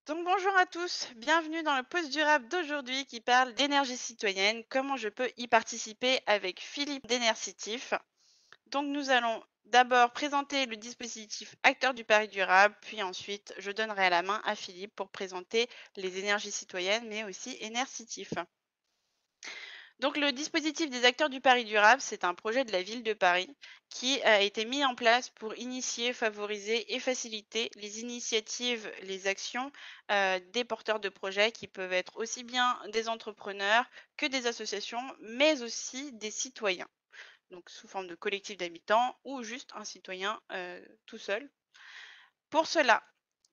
Donc bonjour à tous, bienvenue dans le Pause durable d'aujourd'hui qui parle d'énergie citoyenne, comment je peux y participer avec Philippe d'Enercitif. Donc nous allons d'abord présenter le dispositif acteur du Paris durable, puis ensuite je donnerai la main à Philippe pour présenter les énergies citoyennes, mais aussi Énercitif. Donc le dispositif des acteurs du Paris durable, c'est un projet de la ville de Paris qui a été mis en place pour initier, favoriser et faciliter les initiatives, les actions des porteurs de projets qui peuvent être aussi bien des entrepreneurs que des associations, mais aussi des citoyens, donc sous forme de collectif d'habitants ou juste un citoyen tout seul. Pour cela,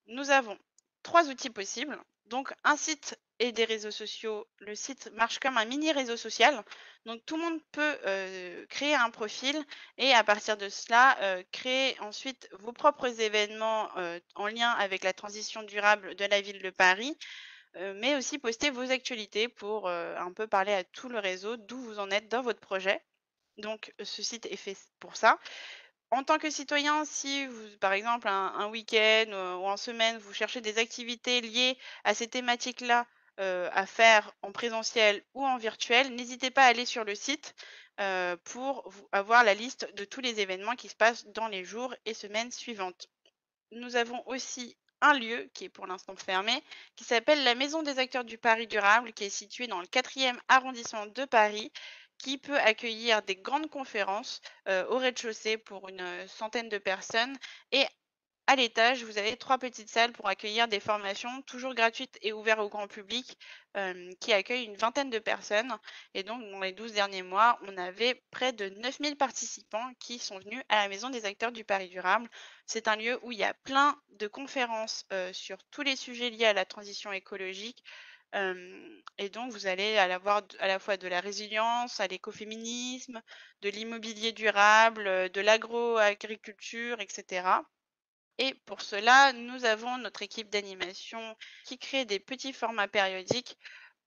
nous avons 3 outils possibles. Donc un site et des réseaux sociaux. Le site marche comme un mini réseau social. Donc tout le monde peut, créer un profil et à partir de cela, créer ensuite vos propres événements, en lien avec la transition durable de la ville de Paris, mais aussi poster vos actualités pour, un peu parler à tout le réseau d'où vous en êtes dans votre projet. Donc ce site est fait pour ça. En tant que citoyen, si vous par exemple un week-end, ou en semaine, vous cherchez des activités liées à ces thématiques-là, à faire en présentiel ou en virtuel, n'hésitez pas à aller sur le site, pour vous avoir la liste de tous les événements qui se passent dans les jours et semaines suivantes. Nous avons aussi un lieu qui est pour l'instant fermé, qui s'appelle la Maison des acteurs du Paris durable, qui est située dans le 4e arrondissement de Paris, qui peut accueillir des grandes conférences, au rez-de-chaussée pour une, centaine de personnes et à l'étage, vous avez 3 petites salles pour accueillir des formations toujours gratuites et ouvertes au grand public, qui accueillent une vingtaine de personnes et donc dans les 12 derniers mois, on avait près de 9 000 participants qui sont venus à la Maison des acteurs du Paris durable. C'est un lieu où il y a plein de conférences, sur tous les sujets liés à la transition écologique, et donc vous allez avoir à la fois de la résilience, à l'écoféminisme, de l'immobilier durable, de l'agroagriculture et cetera. Et pour cela, nous avons notre équipe d'animation qui crée des petits formats périodiques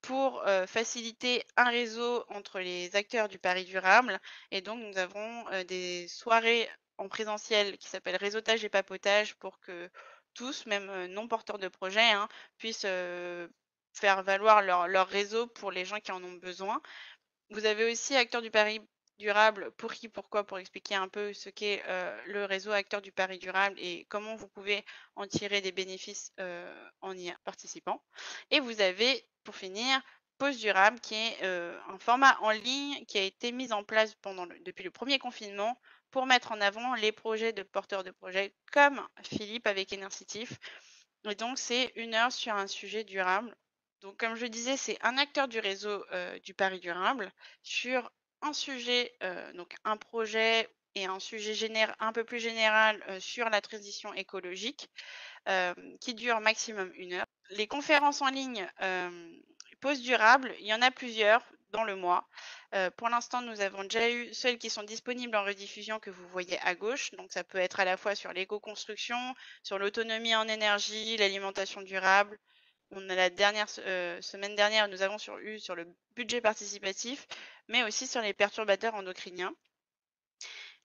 pour faciliter un réseau entre les acteurs du Paris durable. Et donc, nous avons des soirées en présentiel qui s'appellent réseautage et papotage pour que tous, même non porteurs de projet, hein, puissent faire valoir leur réseau pour les gens qui en ont besoin. Vous avez aussi Acteurs du Paris durable, pour qui, pourquoi, pour expliquer un peu ce qu'est, le réseau Acteurs du Paris durable et comment vous pouvez en tirer des bénéfices, en y participant. Et vous avez, pour finir, Pause durable qui est, un format en ligne qui a été mis en place depuis le premier confinement pour mettre en avant les projets de porteurs de projets comme Philippe avec Énercitif. Et donc c'est 1 heure sur un sujet durable. Donc comme je disais, c'est un acteur du réseau, du Paris durable sur un sujet, donc un projet et un sujet un peu plus général, sur la transition écologique, qui dure maximum 1 heure. Les conférences en ligne, Pause durable, il y en a plusieurs dans le mois. Pour l'instant, nous avons déjà eu celles qui sont disponibles en rediffusion que vous voyez à gauche. Donc ça peut être à la fois sur l'éco-construction, sur l'autonomie en énergie, l'alimentation durable. On a la semaine dernière, nous avons eu sur le budget participatif, mais aussi sur les perturbateurs endocriniens.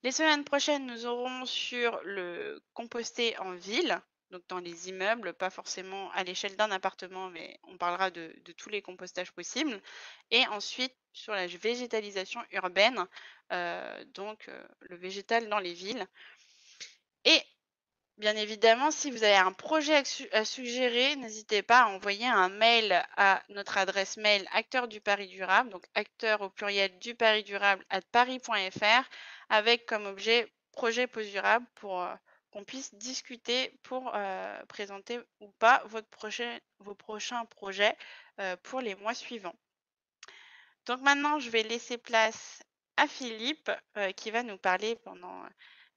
Les semaines prochaines, nous aurons sur le composté en ville, donc dans les immeubles, pas forcément à l'échelle d'un appartement, mais on parlera de tous les compostages possibles. Et ensuite, sur la végétalisation urbaine, donc le végétal dans les villes. Et bien évidemment, si vous avez un projet à suggérer, n'hésitez pas à envoyer un mail à notre adresse mail acteur du Paris durable, donc acteur au pluriel du Paris durable @paris.fr, avec comme objet projet pause durable pour qu'on puisse discuter pour présenter ou pas vos prochains projets pour les mois suivants. Donc maintenant, je vais laisser place à Philippe, qui va nous parler pendant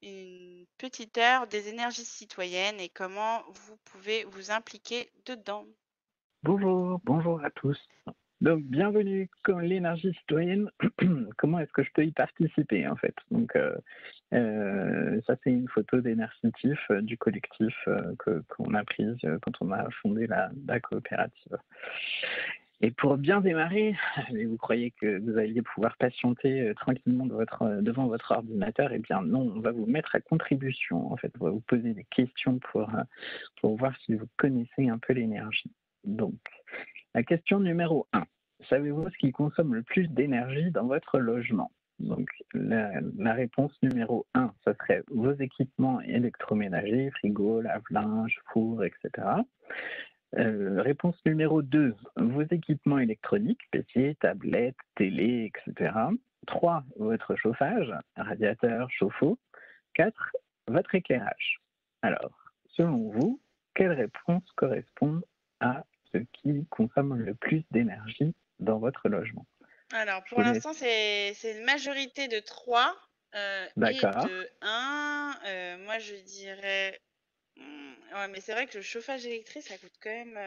une petite heure des énergies citoyennes et comment vous pouvez vous impliquer dedans. Bonjour, bonjour à tous. Donc, bienvenue comme l'énergie citoyenne. Comment est-ce que je peux y participer en fait? Donc, ça c'est une photo d'Enercitif du collectif qu'on a prise quand on a fondé la coopérative. Et pour bien démarrer, vous croyez que vous alliez pouvoir patienter tranquillement devant votre ordinateur? Eh bien non, on va vous mettre à contribution. En fait, on va vous poser des questions pour voir si vous connaissez un peu l'énergie. Donc, la question numéro 1. Savez-vous ce qui consomme le plus d'énergie dans votre logement? Donc, la réponse numéro 1, ce serait vos équipements électroménagers, frigo, lave-linge, four, etc. Réponse numéro 2, vos équipements électroniques, PC, tablettes, télé, etc. 3, votre chauffage, radiateur, chauffe-eau. 4, votre éclairage. Alors, selon vous, quelle réponse correspond à ce qui consomme le plus d'énergie dans votre logement? Alors, pour l'instant, c'est une majorité de 3 et de 1. Moi, je dirais... ouais, mais c'est vrai que le chauffage électrique, ça coûte quand même,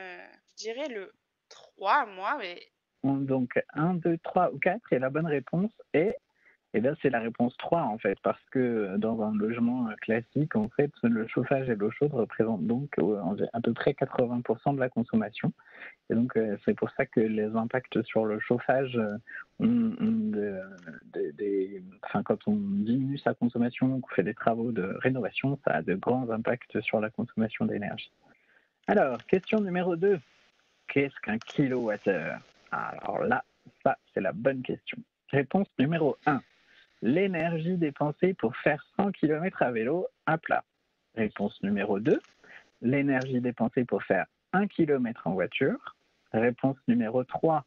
je dirais le 3, moi, mais... Donc, 1, 2, 3 ou 4, et la bonne réponse est... Et là, c'est la réponse 3, en fait, parce que dans un logement classique, en fait, le chauffage et l'eau chaude représentent donc à peu près 80% de la consommation. Et donc, c'est pour ça que les impacts sur le chauffage, quand on diminue sa consommation, qu'on fait des travaux de rénovation, ça a de grands impacts sur la consommation d'énergie. Alors, question numéro 2. Qu'est-ce qu'un kilowattheure? Alors là, ça, c'est la bonne question. Réponse numéro 1. L'énergie dépensée pour faire 100 km à vélo à plat. Réponse numéro 2. L'énergie dépensée pour faire 1 km en voiture. Réponse numéro 3.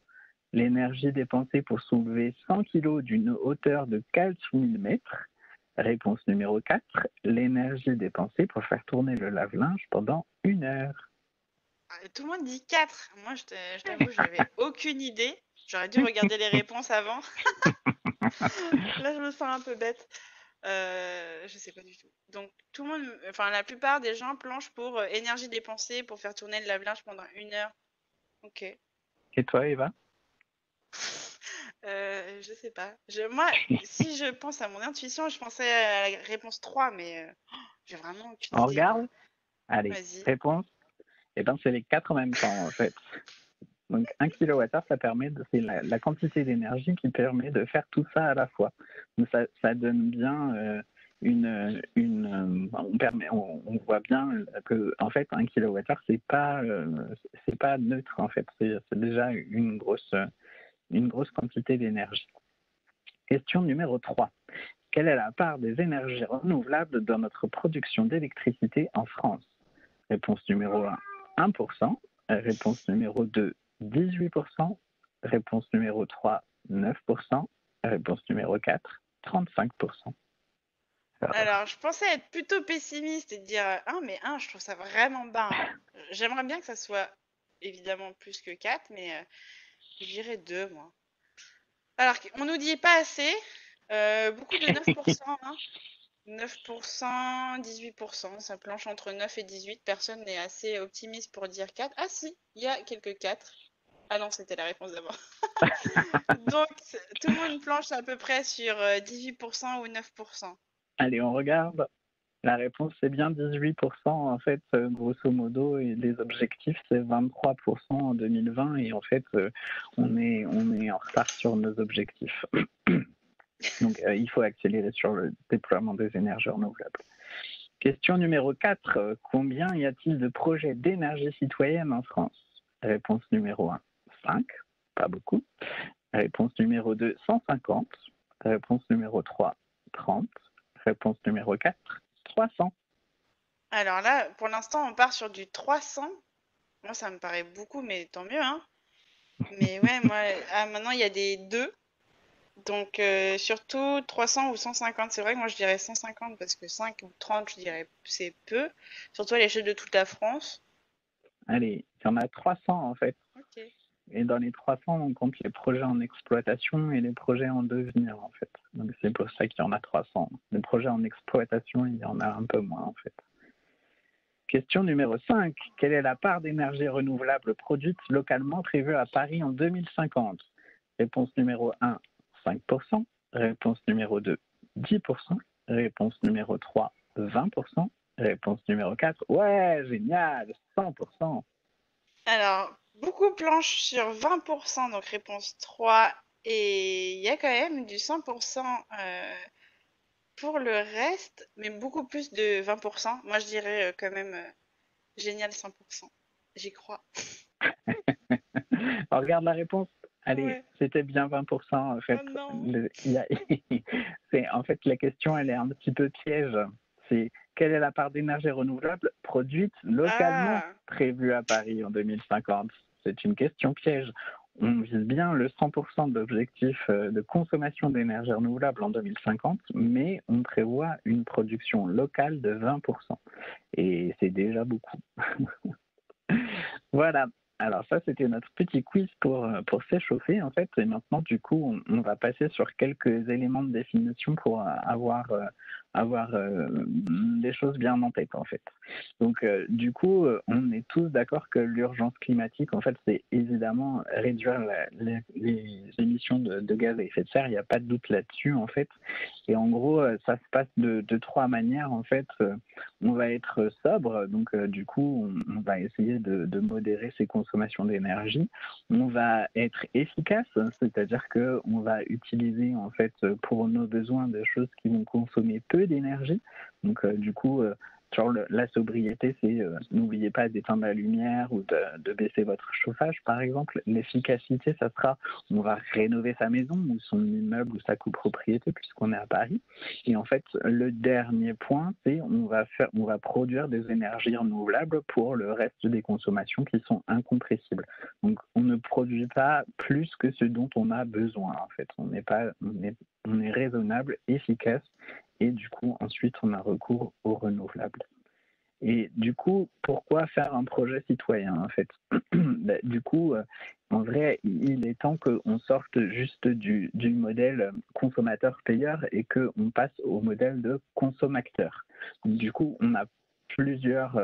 L'énergie dépensée pour soulever 100 kg d'une hauteur de 4000 mètres. Réponse numéro 4. L'énergie dépensée pour faire tourner le lave-linge pendant 1 heure. Tout le monde dit 4. Moi, je t'avoue, je n'avais aucune idée. J'aurais dû regarder les réponses avant. Là, je me sens un peu bête. Je sais pas du tout. Donc, tout le monde, enfin, la plupart des gens planchent pour énergie dépensée pour faire tourner le lave-linge pendant 1 heure. Ok. Et toi, Eva? Je sais pas. Moi, si je pense à mon intuition, je pensais à la réponse 3, mais j'ai vraiment aucune idée. On regarde? Allez, Vas-y. réponse. Eh bien, c'est les 4 en même temps, en fait. Donc, 1 kWh, c'est la quantité d'énergie qui permet de faire tout ça à la fois. Donc, ça donne bien on voit bien que, en fait, 1 kWh, c'est pas neutre, en fait. C'est déjà une grosse quantité d'énergie. Question numéro 3. Quelle est la part des énergies renouvelables dans notre production d'électricité en France? Réponse numéro 1, 1%. Réponse numéro 2, 18%. Réponse numéro 3, 9%. Réponse numéro 4, 35%. Alors, je pensais être plutôt pessimiste et dire 1, mais 1, je trouve ça vraiment bas. J'aimerais bien que ça soit évidemment plus que 4, mais je dirais 2, moi. Alors, on nous dit pas assez. Beaucoup de 9%, hein. 9%, 18%, ça planche entre 9 et 18. Personne n'est assez optimiste pour dire 4. Ah si, il y a quelques 4. Ah non, c'était la réponse d'abord. Donc, tout le monde planche à peu près sur 18% ou 9%. Allez, on regarde. La réponse, c'est bien 18%. En fait, grosso modo, et les objectifs, c'est 23% en 2020. Et en fait, on est en retard sur nos objectifs. Donc, il faut accélérer sur le déploiement des énergies renouvelables. Question numéro 4. Combien y a-t-il de projets d'énergie citoyenne en France? Réponse numéro 1, 5. Pas beaucoup. Réponse numéro 2, 150. Réponse numéro 3, 30. Réponse numéro 4, 300. Alors là, pour l'instant, on part sur du 300. Moi, ça me paraît beaucoup, mais tant mieux, hein. Mais ouais, moi, maintenant, il y a des 2. Donc, surtout 300 ou 150. C'est vrai que moi, je dirais 150 parce que 5 ou 30, je dirais c'est peu. Surtout à l'échelle de toute la France. Allez, il y en a 300 en fait. Ok. Et dans les 300, on compte les projets en exploitation et les projets en devenir en fait. Donc, c'est pour ça qu'il y en a 300. Les projets en exploitation, il y en a un peu moins en fait. Question numéro 5. Quelle est la part d'énergie renouvelable produite localement prévue à Paris en 2050? Réponse numéro 1, 5%. Réponse numéro 2, 10%. Réponse numéro 3, 20%. Réponse numéro 4, ouais, génial, 100%. Alors, beaucoup planche sur 20%, donc réponse 3. Et il y a quand même du 100% pour le reste, mais beaucoup plus de 20%. Moi, je dirais quand même génial 100%. J'y crois. Alors, regarde la réponse. Allez, Ouais. c'était bien 20% en fait. Oh non. En fait, la question, elle est un petit peu piège. C'est quelle est la part d'énergie renouvelable produite localement Ah. prévue à Paris en 2050? C'est une question piège. On vise bien le 100% d'objectif de consommation d'énergie renouvelable en 2050, mais on prévoit une production locale de 20%. Et c'est déjà beaucoup. Voilà. Alors ça, c'était notre petit quiz pour s'échauffer, en fait. Et maintenant, du coup, on va passer sur quelques éléments de définition pour avoir des choses bien en tête, en fait. Donc, du coup, on est tous d'accord que l'urgence climatique, en fait, c'est évidemment réduire les émissions de gaz à effet de serre. Il n'y a pas de doute là-dessus, en fait. Et en gros, ça se passe de trois manières, en fait. On va être sobre, donc du coup, on va essayer de modérer ses consommations d'énergie. On va être efficace, c'est-à-dire qu'on va utiliser en fait pour nos besoins des choses qui vont consommer peu d'énergie. Donc du coup, sur la sobriété, c'est n'oubliez pas d'éteindre la lumière ou de baisser votre chauffage, par exemple. L'efficacité, ça sera on va rénover sa maison ou son immeuble ou sa copropriété puisqu'on est à Paris. Et en fait, le dernier point, c'est on va produire des énergies renouvelables pour le reste des consommations qui sont incompressibles. Donc, on ne produit pas plus que ce dont on a besoin. En fait, on est raisonnable, efficace, et du coup, ensuite, on a recours aux renouvelables. Et du coup, pourquoi faire un projet citoyen en fait? Du coup, en vrai, il est temps qu'on sorte juste du modèle consommateur-payeur et qu'on passe au modèle de consommateur. Du coup, on a plusieurs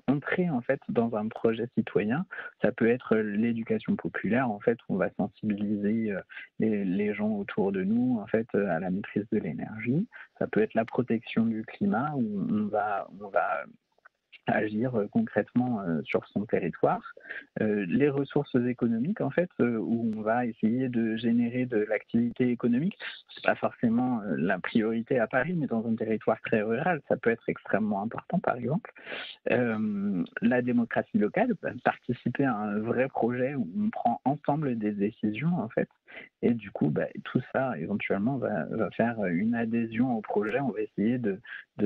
entrées en fait dans un projet citoyen. Ça peut être l'éducation populaire en fait, où on va sensibiliser les gens autour de nous en fait à la maîtrise de l'énergie. Ça peut être la protection du climat où on va agir concrètement sur son territoire. Les ressources économiques, en fait, où on va essayer de générer de l'activité économique. C'est pas forcément la priorité à Paris, mais dans un territoire très rural, ça peut être extrêmement important, par exemple. La démocratie locale, participer à un vrai projet où on prend ensemble des décisions, en fait. Et du coup, tout ça, éventuellement, va faire une adhésion au projet. On va essayer de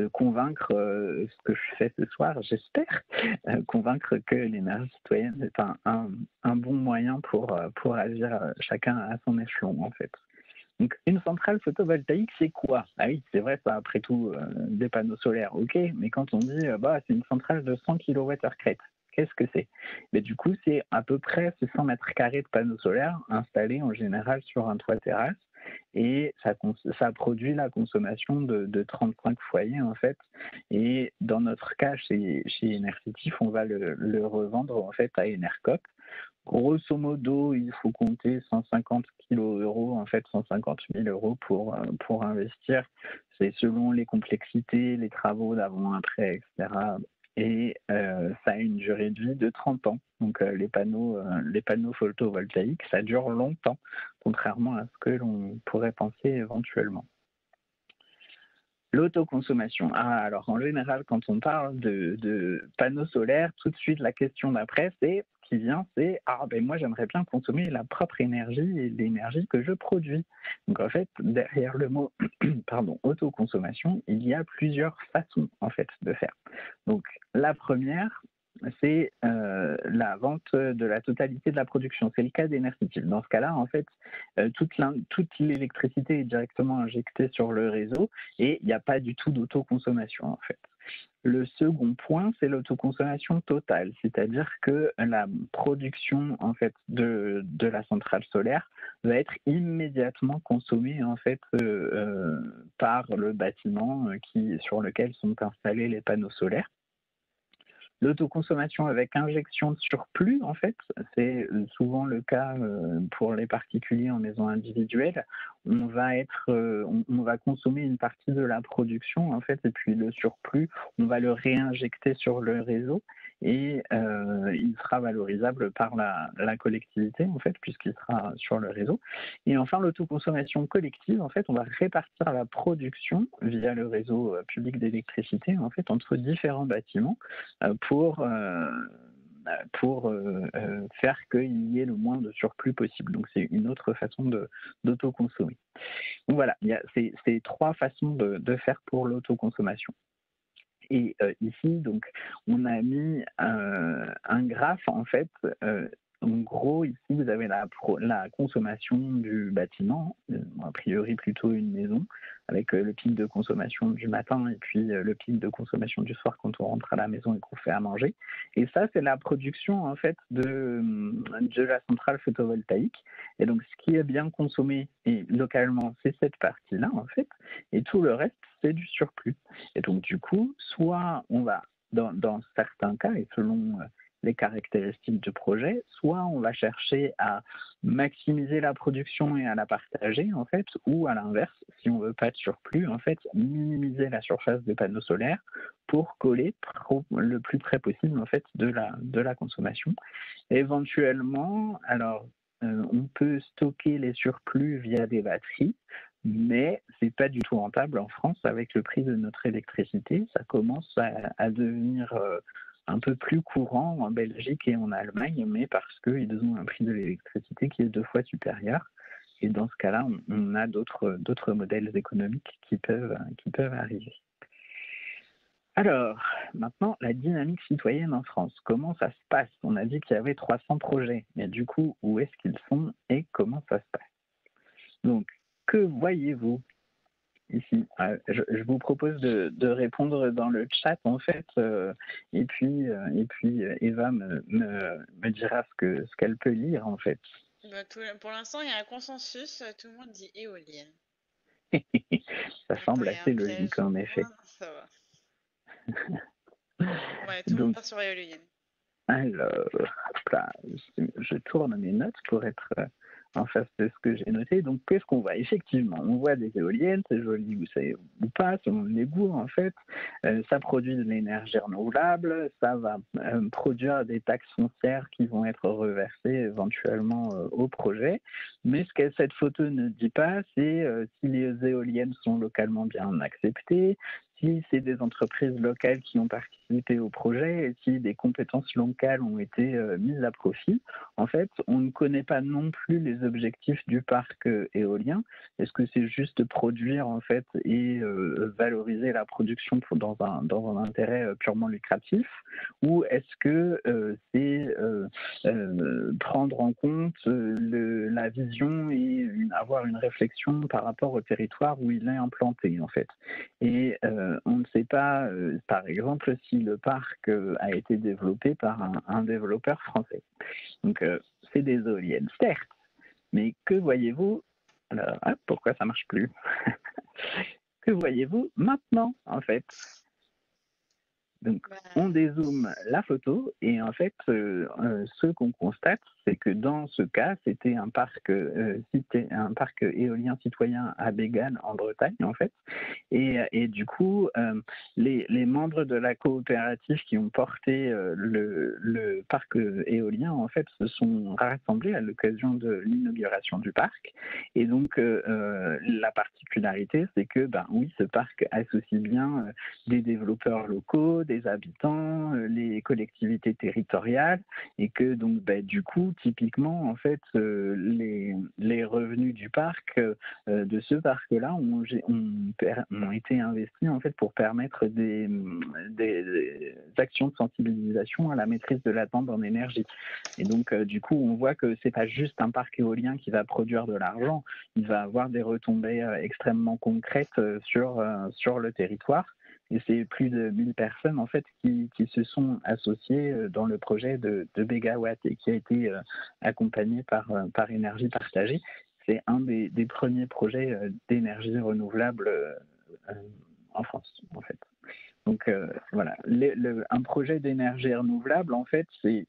convaincre ce que je fais ce soir, j'espère, convaincre que l'énergie citoyenne est un bon moyen pour agir chacun à son échelon, en fait. Donc, une centrale photovoltaïque, c'est quoi? Ah oui, c'est vrai, ça, après tout, des panneaux solaires, ok, mais quand on dit, c'est une centrale de 100 kWh crête, qu'est-ce que c'est? Mais du coup, c'est à peu près 100 mètres carrés de panneaux solaires installés en général sur un toit terrasse, et ça produit la consommation de 35 foyers, en fait. Et dans notre cas, chez Enercitif, on va le revendre, en fait, à Enercop. Grosso modo, il faut compter 150 kilo-euros, en fait 150 000 euros pour investir. C'est selon les complexités, les travaux d'avant-après, etc. Et ça a une durée de vie de 30 ans. Donc les panneaux photovoltaïques, ça dure longtemps, contrairement à ce que l'on pourrait penser éventuellement. L'autoconsommation. Alors en général, quand on parle de panneaux solaires, tout de suite la question d'après c'est moi j'aimerais bien consommer la propre énergie et l'énergie que je produis. Donc en fait, derrière le mot autoconsommation, il y a plusieurs façons en fait de faire. Donc la première, c'est la vente de la totalité de la production. C'est le cas d'Enercitif. Dans ce cas-là, en fait, toute l'électricité est directement injectée sur le réseau et il n'y a pas du tout d'autoconsommation, en fait. Le second point, c'est l'autoconsommation totale, c'est-à-dire que la production en fait de la centrale solaire va être immédiatement consommée en fait par le bâtiment sur lequel sont installés les panneaux solaires. L'autoconsommation avec injection de surplus, en fait, c'est souvent le cas pour les particuliers en maison individuelle. On va consommer une partie de la production, en fait, et puis le surplus, on va le réinjecter sur le réseau. et il sera valorisable par la collectivité, en fait, puisqu'il sera sur le réseau. Et enfin, l'autoconsommation collective, en fait, on va répartir la production via le réseau public d'électricité, en fait, entre différents bâtiments pour faire qu'il y ait le moins de surplus possible. Donc, c'est une autre façon d'autoconsommer. Donc voilà, il y a ces trois façons de faire pour l'autoconsommation. Et ici, donc, on a mis un graphe, en fait. En gros, ici, vous avez la consommation du bâtiment, a priori plutôt une maison, avec le pic de consommation du matin et puis le pic de consommation du soir quand on rentre à la maison et qu'on fait à manger. Et ça, c'est la production, en fait, de la centrale photovoltaïque. Et donc, ce qui est bien consommé et localement, c'est cette partie-là, en fait, et tout le reste, c'est du surplus. Et donc, du coup, soit on va, dans certains cas, et selon les caractéristiques du projet, soit on va chercher à maximiser la production et à la partager, en fait, ou à l'inverse, si on ne veut pas de surplus, en fait, minimiser la surface des panneaux solaires pour coller le plus près possible, en fait, de la consommation. Éventuellement, alors, on peut stocker les surplus via des batteries, mais c'est pas du tout rentable en France avec le prix de notre électricité. Ça commence à devenir un peu plus courant en Belgique et en Allemagne, mais parce qu'ils ont un prix de l'électricité qui est 2 fois supérieur. Et dans ce cas-là, on a d'autres modèles économiques qui peuvent arriver. Alors, maintenant, la dynamique citoyenne en France, comment ça se passe? On a dit qu'il y avait 300 projets, mais du coup, où est-ce qu'ils sont et comment ça se passe? Donc, que voyez-vous ici? Je vous propose de répondre dans le chat, en fait, et puis Eva me dira ce qu'elle peut lire, en fait. Bah, pour l'instant, il y a un consensus, tout le monde dit éolienne. Ça Attends, semble il y a un assez piège. logique, en effet. Ah, ça va. Ouais, tout le monde Donc, part sur éolienne. alors, là, je tourne mes notes pour être en face de ce que j'ai noté. Donc, qu'est-ce qu'on voit? Effectivement, on voit des éoliennes, c'est joli ou pas, selon les goûts, en fait. Ça produit de l'énergie renouvelable, ça va produire des taxes foncières qui vont être reversées éventuellement au projet. Mais ce que cette photo ne dit pas, c'est si les éoliennes sont localement bien acceptées, si c'est des entreprises locales qui ont participé au projet et si des compétences locales ont été mises à profit. En fait, on ne connaît pas non plus les objectifs du parc éolien. Est-ce que c'est juste produire en fait et valoriser la production dans un intérêt purement lucratif, ou est-ce que c'est prendre en compte la vision et avoir une réflexion par rapport au territoire où il est implanté en fait. Et on ne sait pas, par exemple, si le parc a été développé par un développeur français. Donc, c'est des éoliennes, certes, mais que voyez-vous? Alors, pourquoi ça marche plus? Que voyez-vous maintenant, en fait? Donc, on dézoome la photo et en fait, ce qu'on constate, c'est que dans ce cas, c'était un parc éolien citoyen à Bégane en Bretagne, en fait. Et du coup, les membres de la coopérative qui ont porté le parc éolien, en fait, se sont rassemblés à l'occasion de l'inauguration du parc. Et donc, la particularité, c'est que, oui, ce parc associe bien des développeurs locaux, des habitants, les collectivités territoriales, et que donc du coup typiquement en fait les revenus du parc de ce parc-là ont été investis en fait pour permettre des actions de sensibilisation à la maîtrise de la demande en énergie. Et donc du coup on voit que c'est pas juste un parc éolien qui va produire de l'argent, il va avoir des retombées extrêmement concrètes sur le territoire. Et c'est plus de 1000 personnes en fait qui se sont associées dans le projet de Bégawatt et qui a été accompagné par Énergie Partagée. C'est un des premiers projets d'énergie renouvelable en France en fait. Donc voilà, un projet d'énergie renouvelable en fait, c'est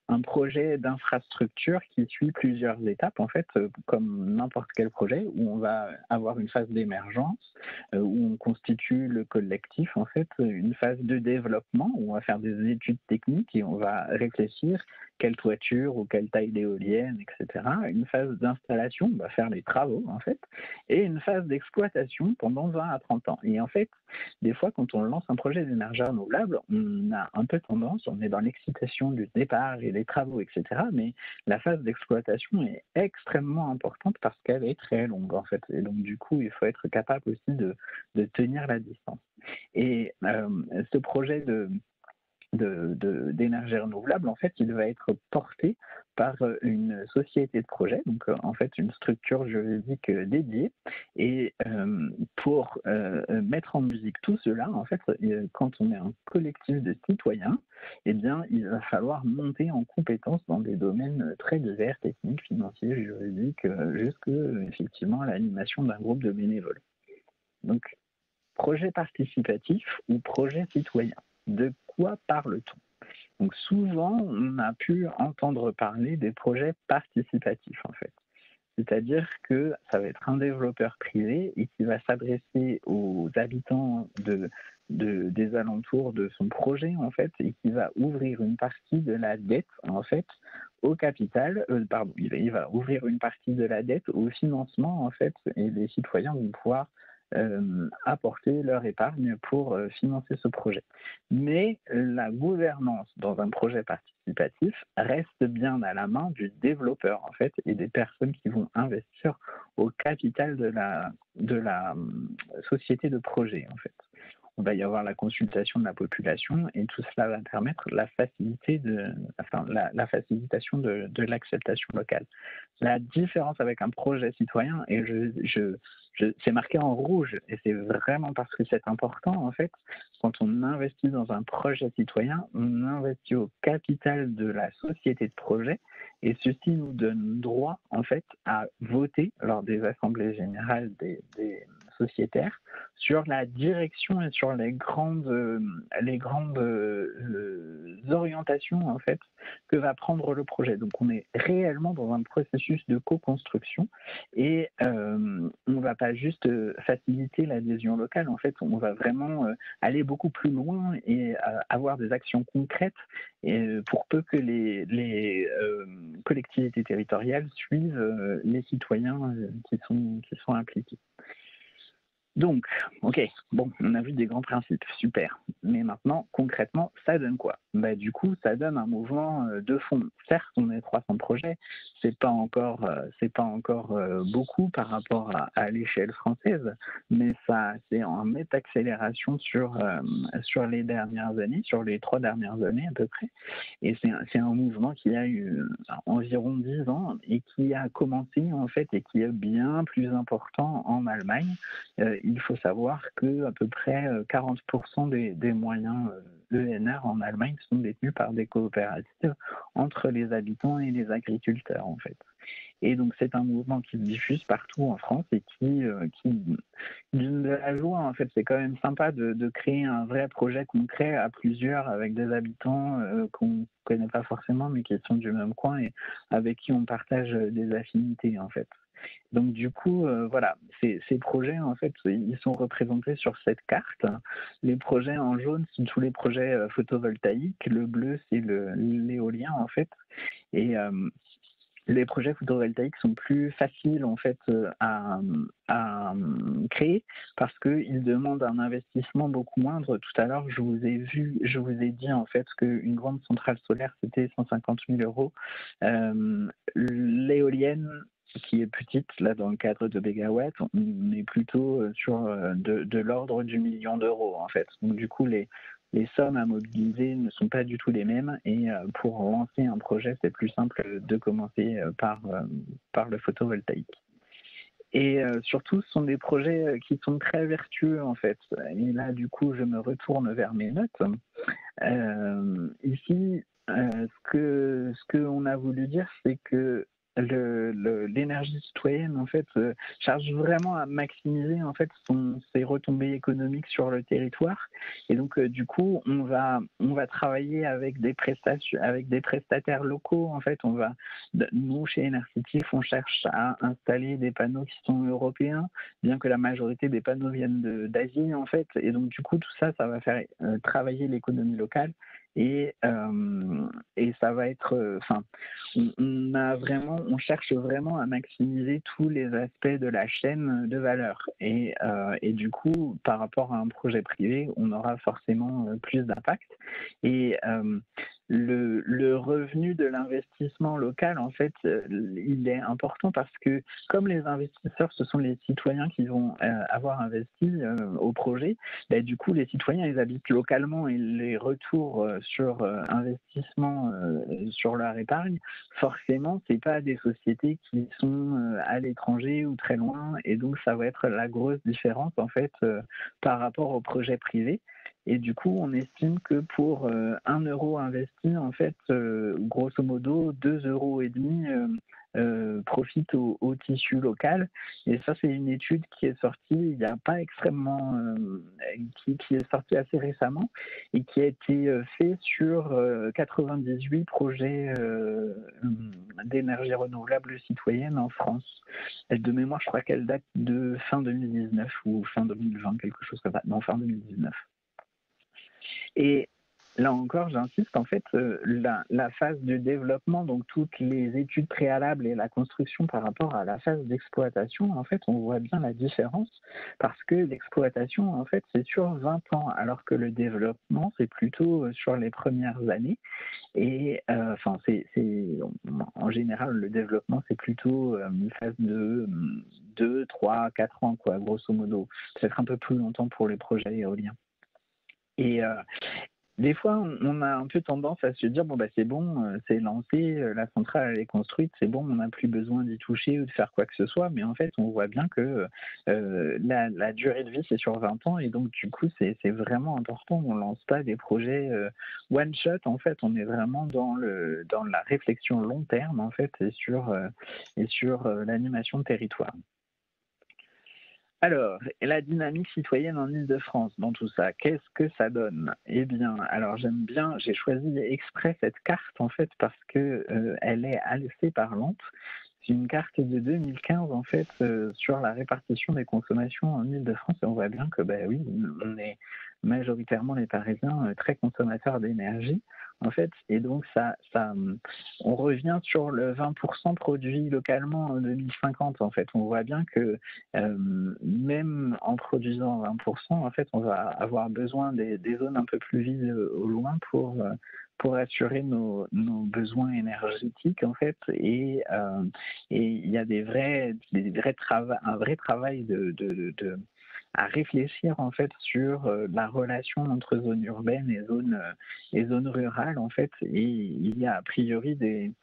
un projet d'infrastructure qui suit plusieurs étapes, en fait, comme n'importe quel projet, où on va avoir une phase d'émergence, où on constitue le collectif, en fait, une phase de développement, où on va faire des études techniques et on va réfléchir quelle toiture ou quelle taille d'éolienne, etc. Une phase d'installation, on va faire les travaux, en fait, et une phase d'exploitation pendant 20 à 30 ans. Et en fait, des fois, quand on lance un projet d'énergie renouvelable, on a un peu tendance, on est dans l'excitation du départ et des travaux, etc. Mais la phase d'exploitation est extrêmement importante parce qu'elle est très longue, en fait. Et donc, du coup, il faut être capable aussi de tenir la distance. Et ce projet d'énergie renouvelable, en fait, il va être porté par une société de projet, donc en fait une structure juridique dédiée. Et pour mettre en musique tout cela, en fait, quand on est un collectif de citoyens, eh bien, il va falloir monter en compétences dans des domaines très divers, techniques, financiers, juridiques, jusque effectivement l'animation d'un groupe de bénévoles. Donc, projet participatif ou projet citoyen, de quoi parle-t-on? Donc souvent, on a pu entendre parler des projets participatifs, en fait. C'est-à-dire que ça va être un développeur privé et qui va s'adresser aux habitants des alentours de son projet, en fait, et qui va ouvrir une partie de la dette, en fait, au capital, il va ouvrir une partie de la dette au financement, en fait, et les citoyens vont pouvoir apporter leur épargne pour financer ce projet. Mais la gouvernance dans un projet participatif reste bien à la main du développeur, en fait, et des personnes qui vont investir au capital de la société de projet, en fait. On va y avoir la consultation de la population et tout cela va permettre la facilitation de l'acceptation locale. La différence avec un projet citoyen, et c'est marqué en rouge, et c'est vraiment parce que c'est important, en fait, quand on investit dans un projet citoyen, on investit au capital de la société de projet, et ceci nous donne droit, en fait, à voter lors des assemblées générales des sociétaires sur la direction et sur les grandes orientations, en fait, que va prendre le projet. Donc on est réellement dans un processus de co-construction et on ne va pas juste faciliter l'adhésion locale, en fait, on va vraiment aller beaucoup plus loin et avoir des actions concrètes et, pour peu que les collectivités territoriales suivent les citoyens qui sont impliqués. Donc, ok, bon, on a vu des grands principes, super. Mais maintenant, concrètement, ça donne quoi? Du coup, ça donne un mouvement de fond. Certes, on est 300 projets, c'est pas encore beaucoup par rapport à l'échelle française, mais ça, c'est en nette accélération sur les dernières années, sur les 3 dernières années à peu près. Et c'est un mouvement qui a eu environ 10 ans et qui a commencé, en fait, et qui est bien plus important en Allemagne. Il faut savoir que à peu près 40% des moyens ENR en Allemagne sont détenus par des coopératives entre les habitants et les agriculteurs, en fait. Et donc c'est un mouvement qui se diffuse partout en France et qui donne de la joie, en fait. C'est quand même sympa de créer un vrai projet concret à plusieurs avec des habitants qu'on ne connaît pas forcément mais qui sont du même coin et avec qui on partage des affinités, en fait. Donc du coup, voilà, ces projets, en fait, ils sont représentés sur cette carte. Les projets en jaune sont tous les projets photovoltaïques, le bleu, c'est l'éolien, en fait. Et les projets photovoltaïques sont plus faciles, en fait, à créer parce qu'ils demandent un investissement beaucoup moindre. Tout à l'heure, je vous ai dit, en fait, qu'une grande centrale solaire, c'était 150 000 euros. L'éolienne, qui est petite, là, dans le cadre de Bégawatt, on est plutôt sur de l'ordre du million d'euros, en fait. Donc, du coup, les sommes à mobiliser ne sont pas du tout les mêmes et pour lancer un projet, c'est plus simple de commencer par le photovoltaïque. Et surtout, ce sont des projets qui sont très vertueux, en fait. Et là, du coup, je me retourne vers mes notes. Ici, ce qu'on a voulu dire, c'est que l'énergie citoyenne en fait cherche vraiment à maximiser en fait ses retombées économiques sur le territoire. Et donc du coup, on va travailler avec des prestataires locaux. En fait, nous chez Enercitif, on cherche à installer des panneaux qui sont européens, bien que la majorité des panneaux viennent d'Asie en fait. Et donc du coup, tout ça, ça va faire travailler l'économie locale. Et ça va être, on cherche vraiment à maximiser tous les aspects de la chaîne de valeur. Et du coup, par rapport à un projet privé, on aura forcément plus d'impact. Et le revenu de l'investissement local, en fait, il est important parce que comme les investisseurs, ce sont les citoyens qui vont avoir investi au projet, bah, du coup, les citoyens, ils habitent localement et les retours sur investissement sur leur épargne, forcément, c'est pas des sociétés qui sont à l'étranger ou très loin, et donc ça va être la grosse différence en fait par rapport au projet privé. Et du coup, on estime que pour 1 euro investi, en fait, grosso modo, 2,5 € profitent au tissu local. Et ça, c'est une étude qui est sortie il n'y a pas extrêmement, qui est sortie assez récemment et qui a été fait sur 98 projets d'énergie renouvelable citoyenne en France. De mémoire, je crois qu'elle date de fin 2019 ou fin 2020, quelque chose comme ça. Non, fin 2019. Et là encore, j'insiste, en fait, la phase de développement, donc toutes les études préalables et la construction par rapport à la phase d'exploitation, en fait, on voit bien la différence parce que l'exploitation, en fait, c'est sur 20 ans, alors que le développement, c'est plutôt sur les premières années. Et en général, le développement, c'est plutôt une phase de 2, 3, 4 ans, quoi, grosso modo. Peut-être un peu plus longtemps pour les projets éoliens. Et des fois, on a un peu tendance à se dire bon bah c'est bon, c'est lancé, la centrale elle est construite, c'est bon, on n'a plus besoin d'y toucher ou de faire quoi que ce soit. Mais en fait, on voit bien que la durée de vie c'est sur 20 ans et donc du coup c'est vraiment important. On lance pas des projets one shot. En fait, on est vraiment dans la réflexion long terme en fait et sur l'animation de territoire. Alors, la dynamique citoyenne en Île-de-France dans tout ça, qu'est-ce que ça donne? Eh bien, alors j'aime bien, j'ai choisi exprès cette carte en fait parce que elle est assez parlante. C'est une carte de 2015 en fait sur la répartition des consommations en Île-de-France et on voit bien que bah oui, on est majoritairement les Parisiens très consommateurs d'énergie en fait et donc on revient sur le 20% produit localement en 2050 en fait. On voit bien que même en produisant 20%, en fait, on va avoir besoin des zones un peu plus vides au loin pour assurer nos besoins énergétiques en fait et il y a un vrai travail à réfléchir en fait sur la relation entre zones urbaines et zones rurales en fait et il y a a priori des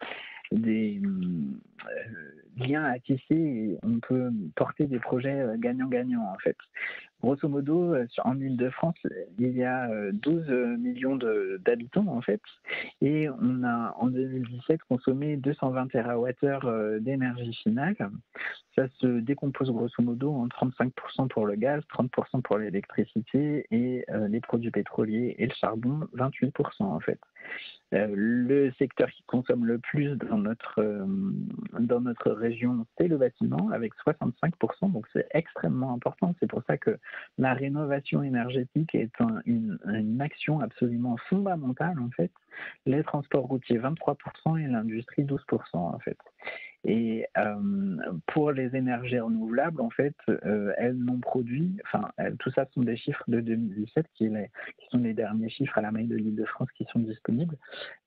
liens à tisser et on peut porter des projets gagnant-gagnant en fait. Grosso modo, en Île-de-France, il y a 12 millions d'habitants en fait et on a en 2017 consommé 220 TWh d'énergie finale. Ça se décompose grosso modo en 35% pour le gaz, 30% pour l'électricité et les produits pétroliers et le charbon, 28% en fait. Le secteur qui consomme le plus dans notre région, c'est le bâtiment, avec 65%, donc c'est extrêmement important. C'est pour ça que la rénovation énergétique est une action absolument fondamentale, en fait. Les transports routiers, 23%, et l'industrie, 12%, en fait. Et pour les énergies renouvelables, en fait, elles n'ont produit, tout ça sont des chiffres de 2017 qui sont les derniers chiffres à la maille de l'Île-de-France qui sont disponibles.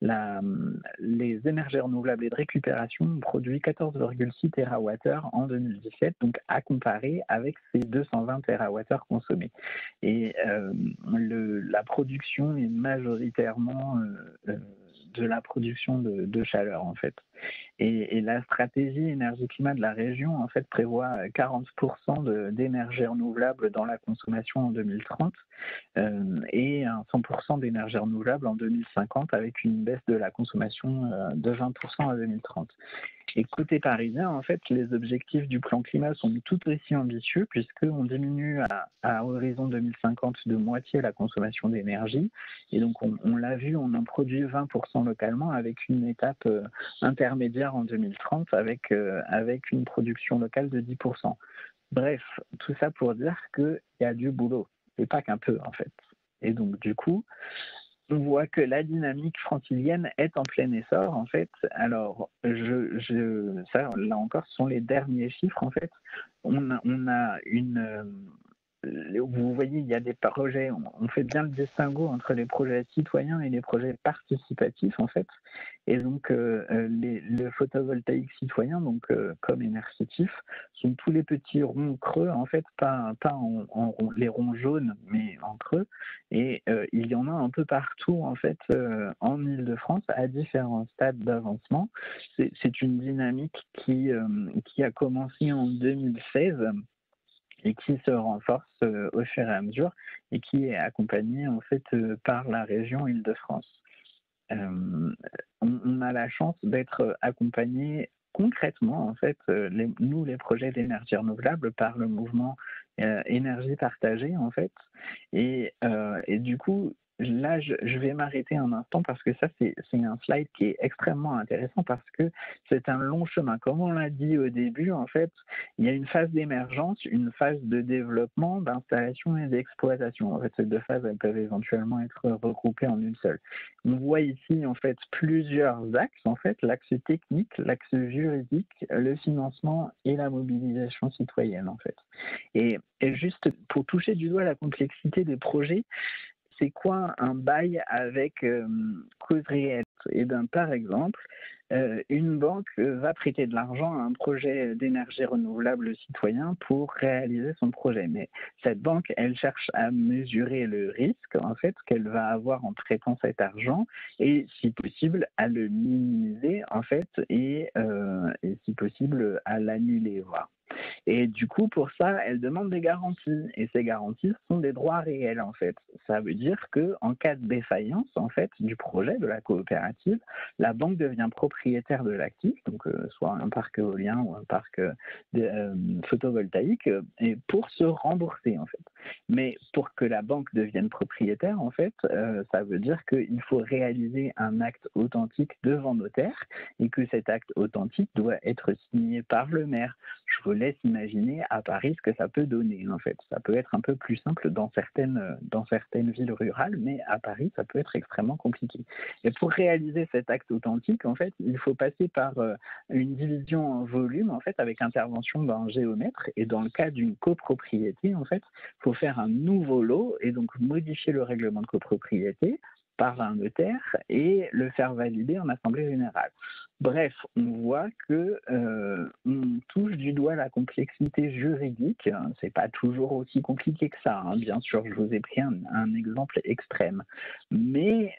Les énergies renouvelables et de récupération ont produit 14,6 TWh en 2017, donc à comparer avec ces 220 TWh consommés. Et la production est majoritairement de la production de chaleur en fait. Et la stratégie énergie-climat de la région en fait prévoit 40% d'énergie renouvelable dans la consommation en 2030 et 100% d'énergie renouvelable en 2050 avec une baisse de la consommation de 20% à 2030. Et côté parisien, en fait, les objectifs du plan climat sont tout aussi ambitieux puisqu'on diminue à horizon 2050 de moitié la consommation d'énergie. Et donc, on l'a vu, on en produit 20% localement avec une étape intermédiaire en 2030 avec une production locale de 10%. Bref, tout ça pour dire qu'il y a du boulot, et pas qu'un peu en fait. Et donc, du coup, on voit que la dynamique francilienne est en plein essor, en fait. Alors, ça, là encore, ce sont les derniers chiffres, en fait. On a vous voyez, il y a des projets, on fait bien le distinguo entre les projets citoyens et les projets participatifs, en fait. Et donc, le photovoltaïque citoyen, donc comme Énercitif, sont tous les petits ronds creux, en fait, pas en les ronds jaunes, mais en creux. Et il y en a un peu partout, en fait, en Île-de-France, à différents stades d'avancement. C'est une dynamique qui a commencé en 2016 et qui se renforce au fur et à mesure et qui est accompagnée en fait par la région Île-de-France. On a la chance d'être accompagné concrètement en fait nous les projets d'énergie renouvelable par le mouvement énergie partagée en fait et du coup là je vais m'arrêter un instant parce que ça c'est un slide qui est extrêmement intéressant parce que c'est un long chemin comme on l'a dit au début en fait il y a une phase d'émergence, une phase de développement, d'installation et d'exploitation. En fait, ces deux phases, elles peuvent éventuellement être regroupées en une seule. On voit ici, en fait, plusieurs axes, en fait, l'axe technique, l'axe juridique, le financement et la mobilisation citoyenne, en fait. Et juste pour toucher du doigt la complexité des projets, c'est quoi un bail avec cause réelle? Et bien, par exemple, une banque va prêter de l'argent à un projet d'énergie renouvelable citoyen pour réaliser son projet. Mais cette banque, elle cherche à mesurer le risque en fait qu'elle va avoir en prêtant cet argent et, si possible, à le minimiser en fait et si possible, à l'annuler. Voilà. Et du coup, pour ça, elle demande des garanties. Et ces garanties sont des droits réels, en fait. Ça veut dire qu'en cas de défaillance, en fait, du projet, de la coopérative, la banque devient propriétaire de l'actif, donc soit un parc éolien ou un parc photovoltaïque, et pour se rembourser, en fait. Mais pour que la banque devienne propriétaire, en fait, ça veut dire qu'il faut réaliser un acte authentique devant notaire et que cet acte authentique doit être signé par le maire. Je vous laisse imaginer à Paris ce que ça peut donner en fait. Ça peut être un peu plus simple dans certaines villes rurales, mais à Paris, ça peut être extrêmement compliqué. Et pour réaliser cet acte authentique, en fait, il faut passer par une division en volume, en fait, avec intervention d'un géomètre. Et dans le cas d'une copropriété, en fait, il faut faire un nouveau lot et donc modifier le règlement de copropriété par un notaire et le faire valider en assemblée générale. Bref, on voit que on touche du doigt la complexité juridique. C'est pas toujours aussi compliqué que ça. Hein. Bien sûr, je vous ai pris un exemple extrême, mais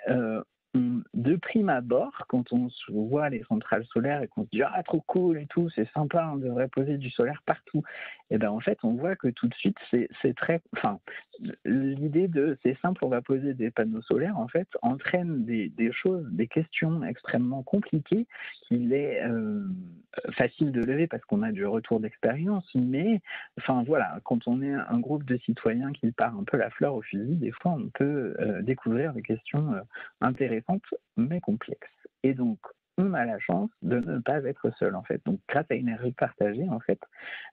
de prime abord, quand on voit les centrales solaires et qu'on se dit ah trop cool et tout, c'est sympa, on devrait poser du solaire partout. Et ben en fait, on voit que tout de suite c'est très, enfin l'idée de c'est simple, on va poser des panneaux solaires en fait entraîne des choses, des questions extrêmement compliquées qu'il est facile de lever parce qu'on a du retour d'expérience, mais enfin voilà, quand on est un groupe de citoyens qui part un peu la fleur au fusil, des fois on peut découvrir des questions intéressantes mais complexes. Et donc on a la chance de ne pas être seul en fait. Donc grâce à Énergie Partagée en fait,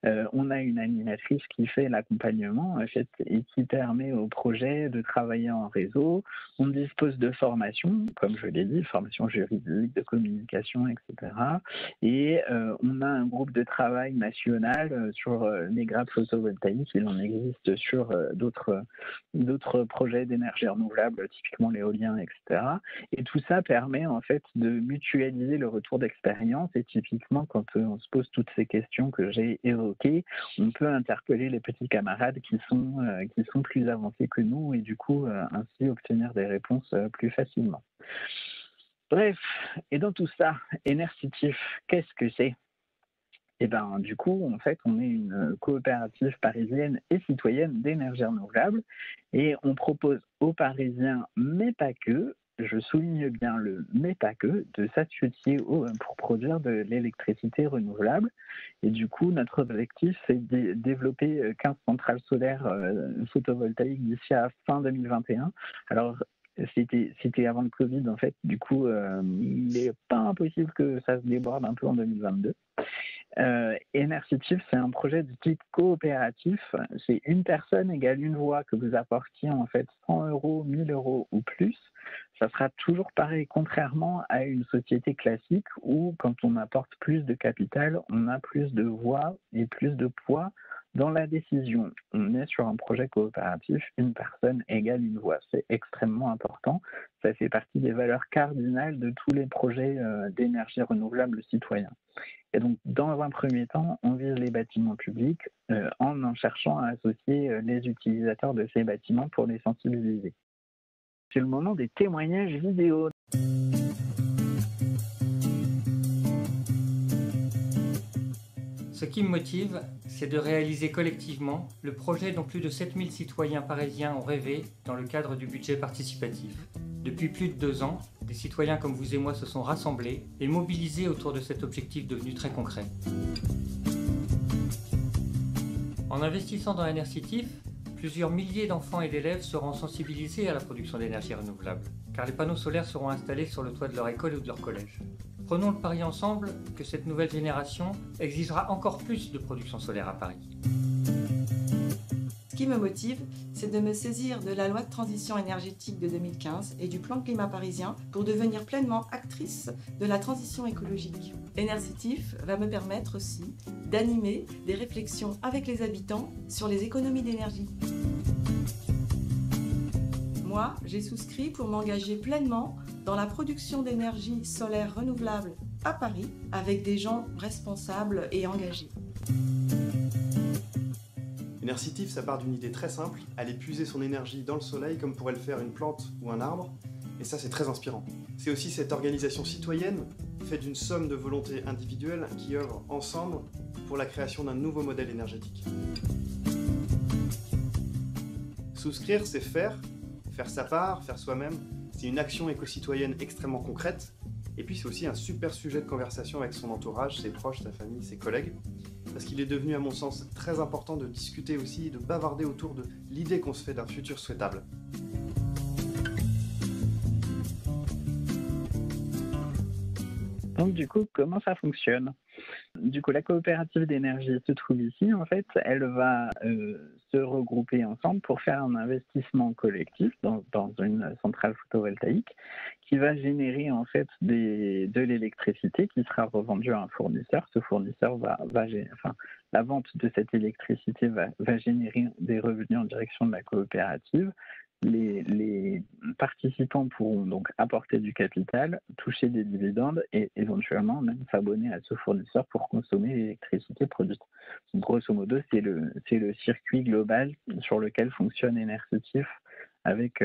on a une animatrice qui fait l'accompagnement en fait, et qui permet au projet de travailler en réseau. On dispose de formations, comme je l'ai dit, formations juridiques, de communication, etc. Et on a un groupe de travail national sur les grappes photovoltaïques. Il en existe sur d'autres projets d'énergie renouvelable, typiquement l'éolien, etc. Et tout ça permet en fait de mutualiser le retour d'expérience et typiquement quand on se pose toutes ces questions que j'ai évoquées, on peut interpeller les petits camarades qui sont plus avancés que nous et du coup ainsi obtenir des réponses plus facilement. Bref, et dans tout ça, Énercitif, qu'est-ce que c'est? Et ben du coup, en fait, on est une coopérative parisienne et citoyenne d'énergie renouvelable et on propose aux Parisiens, mais pas que, je souligne bien le mais pas que, de s'associer pour produire de l'électricité renouvelable. Et du coup, notre objectif, c'est de développer 15 centrales solaires photovoltaïques d'ici à fin 2021. Alors, c'était avant le Covid, en fait. Du coup, il n'est pas impossible que ça se déborde un peu en 2022. Enercitif, c'est un projet de type coopératif. C'est une personne égale une voix, que vous apportiez en fait 100 euros, 1000 euros ou plus. Ça sera toujours pareil, contrairement à une société classique où quand on apporte plus de capital, on a plus de voix et plus de poids dans la décision. On est sur un projet coopératif, une personne égale une voix. C'est extrêmement important. Ça fait partie des valeurs cardinales de tous les projets d'énergie renouvelable citoyens. Et donc, dans un premier temps, on vise les bâtiments publics en cherchant à associer les utilisateurs de ces bâtiments pour les sensibiliser. C'est le moment des témoignages vidéo. Ce qui me motive, c'est de réaliser collectivement le projet dont plus de 7000 citoyens parisiens ont rêvé dans le cadre du budget participatif. Depuis plus de 2 ans, des citoyens comme vous et moi se sont rassemblés et mobilisés autour de cet objectif devenu très concret. En investissant dans Enercitif, plusieurs milliers d'enfants et d'élèves seront sensibilisés à la production d'énergie renouvelable, car les panneaux solaires seront installés sur le toit de leur école ou de leur collège. Prenons le pari ensemble que cette nouvelle génération exigera encore plus de production solaire à Paris. Ce qui me motive, c'est de me saisir de la loi de transition énergétique de 2015 et du plan climat parisien pour devenir pleinement actrice de la transition écologique. Enercitif va me permettre aussi d'animer des réflexions avec les habitants sur les économies d'énergie. Moi, j'ai souscrit pour m'engager pleinement dans la production d'énergie solaire renouvelable à Paris avec des gens responsables et engagés. Enercitif, ça part d'une idée très simple, aller puiser son énergie dans le soleil comme pourrait le faire une plante ou un arbre, et ça c'est très inspirant. C'est aussi cette organisation citoyenne, faite d'une somme de volontés individuelles qui œuvrent ensemble pour la création d'un nouveau modèle énergétique. Souscrire, c'est faire sa part, faire soi-même, c'est une action éco-citoyenne extrêmement concrète, et puis c'est aussi un super sujet de conversation avec son entourage, ses proches, sa famille, ses collègues, parce qu'il est devenu à mon sens très important de discuter aussi et de bavarder autour de l'idée qu'on se fait d'un futur souhaitable. Donc du coup, comment ça fonctionne ? Du coup, la coopérative d'énergie se trouve ici. En fait, elle va se regrouper ensemble pour faire un investissement collectif dans une centrale photovoltaïque qui va générer en fait de l'électricité qui sera revendue à un fournisseur. Ce fournisseur la vente de cette électricité va générer des revenus en direction de la coopérative. Les participants pourront donc apporter du capital, toucher des dividendes et éventuellement même s'abonner à ce fournisseur pour consommer l'électricité produite. Donc, grosso modo, c'est le circuit global sur lequel fonctionne Enercitif avec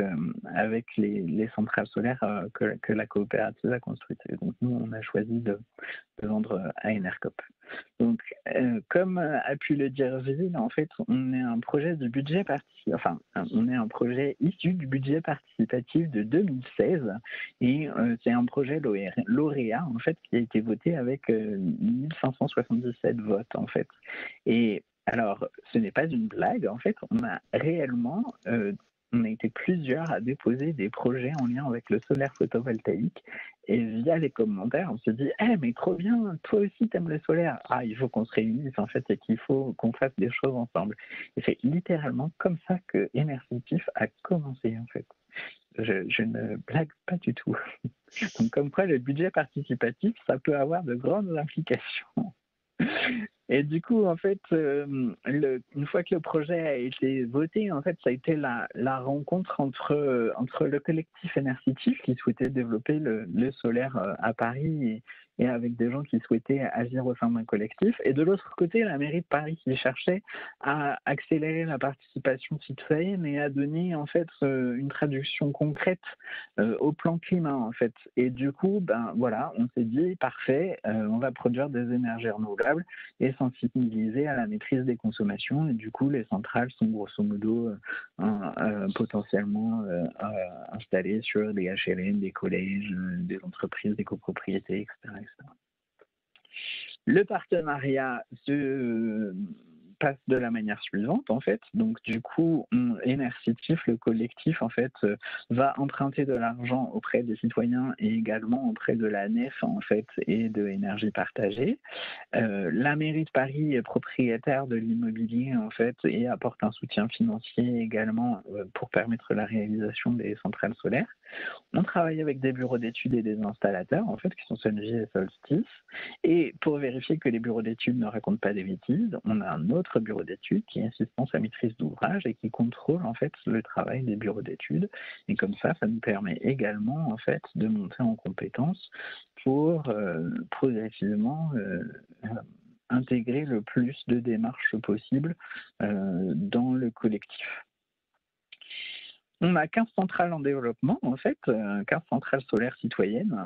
les centrales solaires que la coopérative a construites. Et donc nous, on a choisi de vendre à Enercop. Donc, comme a pu le dire Gilles, en fait, on est un projet on est un projet issu du budget participatif de 2016 et c'est un projet lauréat en fait qui a été voté avec 1577 votes en fait. Et alors, ce n'est pas une blague, en fait, on a été plusieurs à déposer des projets en lien avec le solaire photovoltaïque et via les commentaires, on se dit « mais trop bien, toi aussi t'aimes le solaire, il faut qu'on se réunisse en fait et qu'il faut qu'on fasse des choses ensemble. » Et c'est littéralement comme ça que Enercitif a commencé en fait. Je ne blague pas du tout. Donc comme quoi le budget participatif, ça peut avoir de grandes implications. Et du coup, en fait, une fois que le projet a été voté, en fait, ça a été la rencontre entre le collectif Enercitif qui souhaitait développer le solaire à Paris et avec des gens qui souhaitaient agir au sein d'un collectif. Et de l'autre côté, la mairie de Paris qui cherchait à accélérer la participation citoyenne et à donner en fait une traduction concrète au plan climat en fait. Et du coup, on s'est dit parfait, on va produire des énergies renouvelables et sensibilisés à la maîtrise des consommations. Et du coup, les centrales sont grosso modo potentiellement installées sur des HLM, des collèges, des entreprises, des copropriétés, etc., etc. Le partenariat se passe de la manière suivante, en fait. Donc, du coup, Énercitif, le collectif, en fait, va emprunter de l'argent auprès des citoyens et également auprès de la NEF, en fait, et de Énergie Partagée. La mairie de Paris est propriétaire de l'immobilier, en fait, et apporte un soutien financier également pour permettre la réalisation des centrales solaires. On travaille avec des bureaux d'études et des installateurs, en fait, qui sont Sungy et Solstice. Et pour vérifier que les bureaux d'études ne racontent pas des bêtises, on a un autre bureau d'études qui est assistance à maîtrise d'ouvrage et qui contrôle, en fait, le travail des bureaux d'études. Et comme ça nous permet également, en fait, de monter en compétences pour progressivement intégrer le plus de démarches possibles dans le collectif. On a 15 centrales en développement, en fait, 15 centrales solaires citoyennes.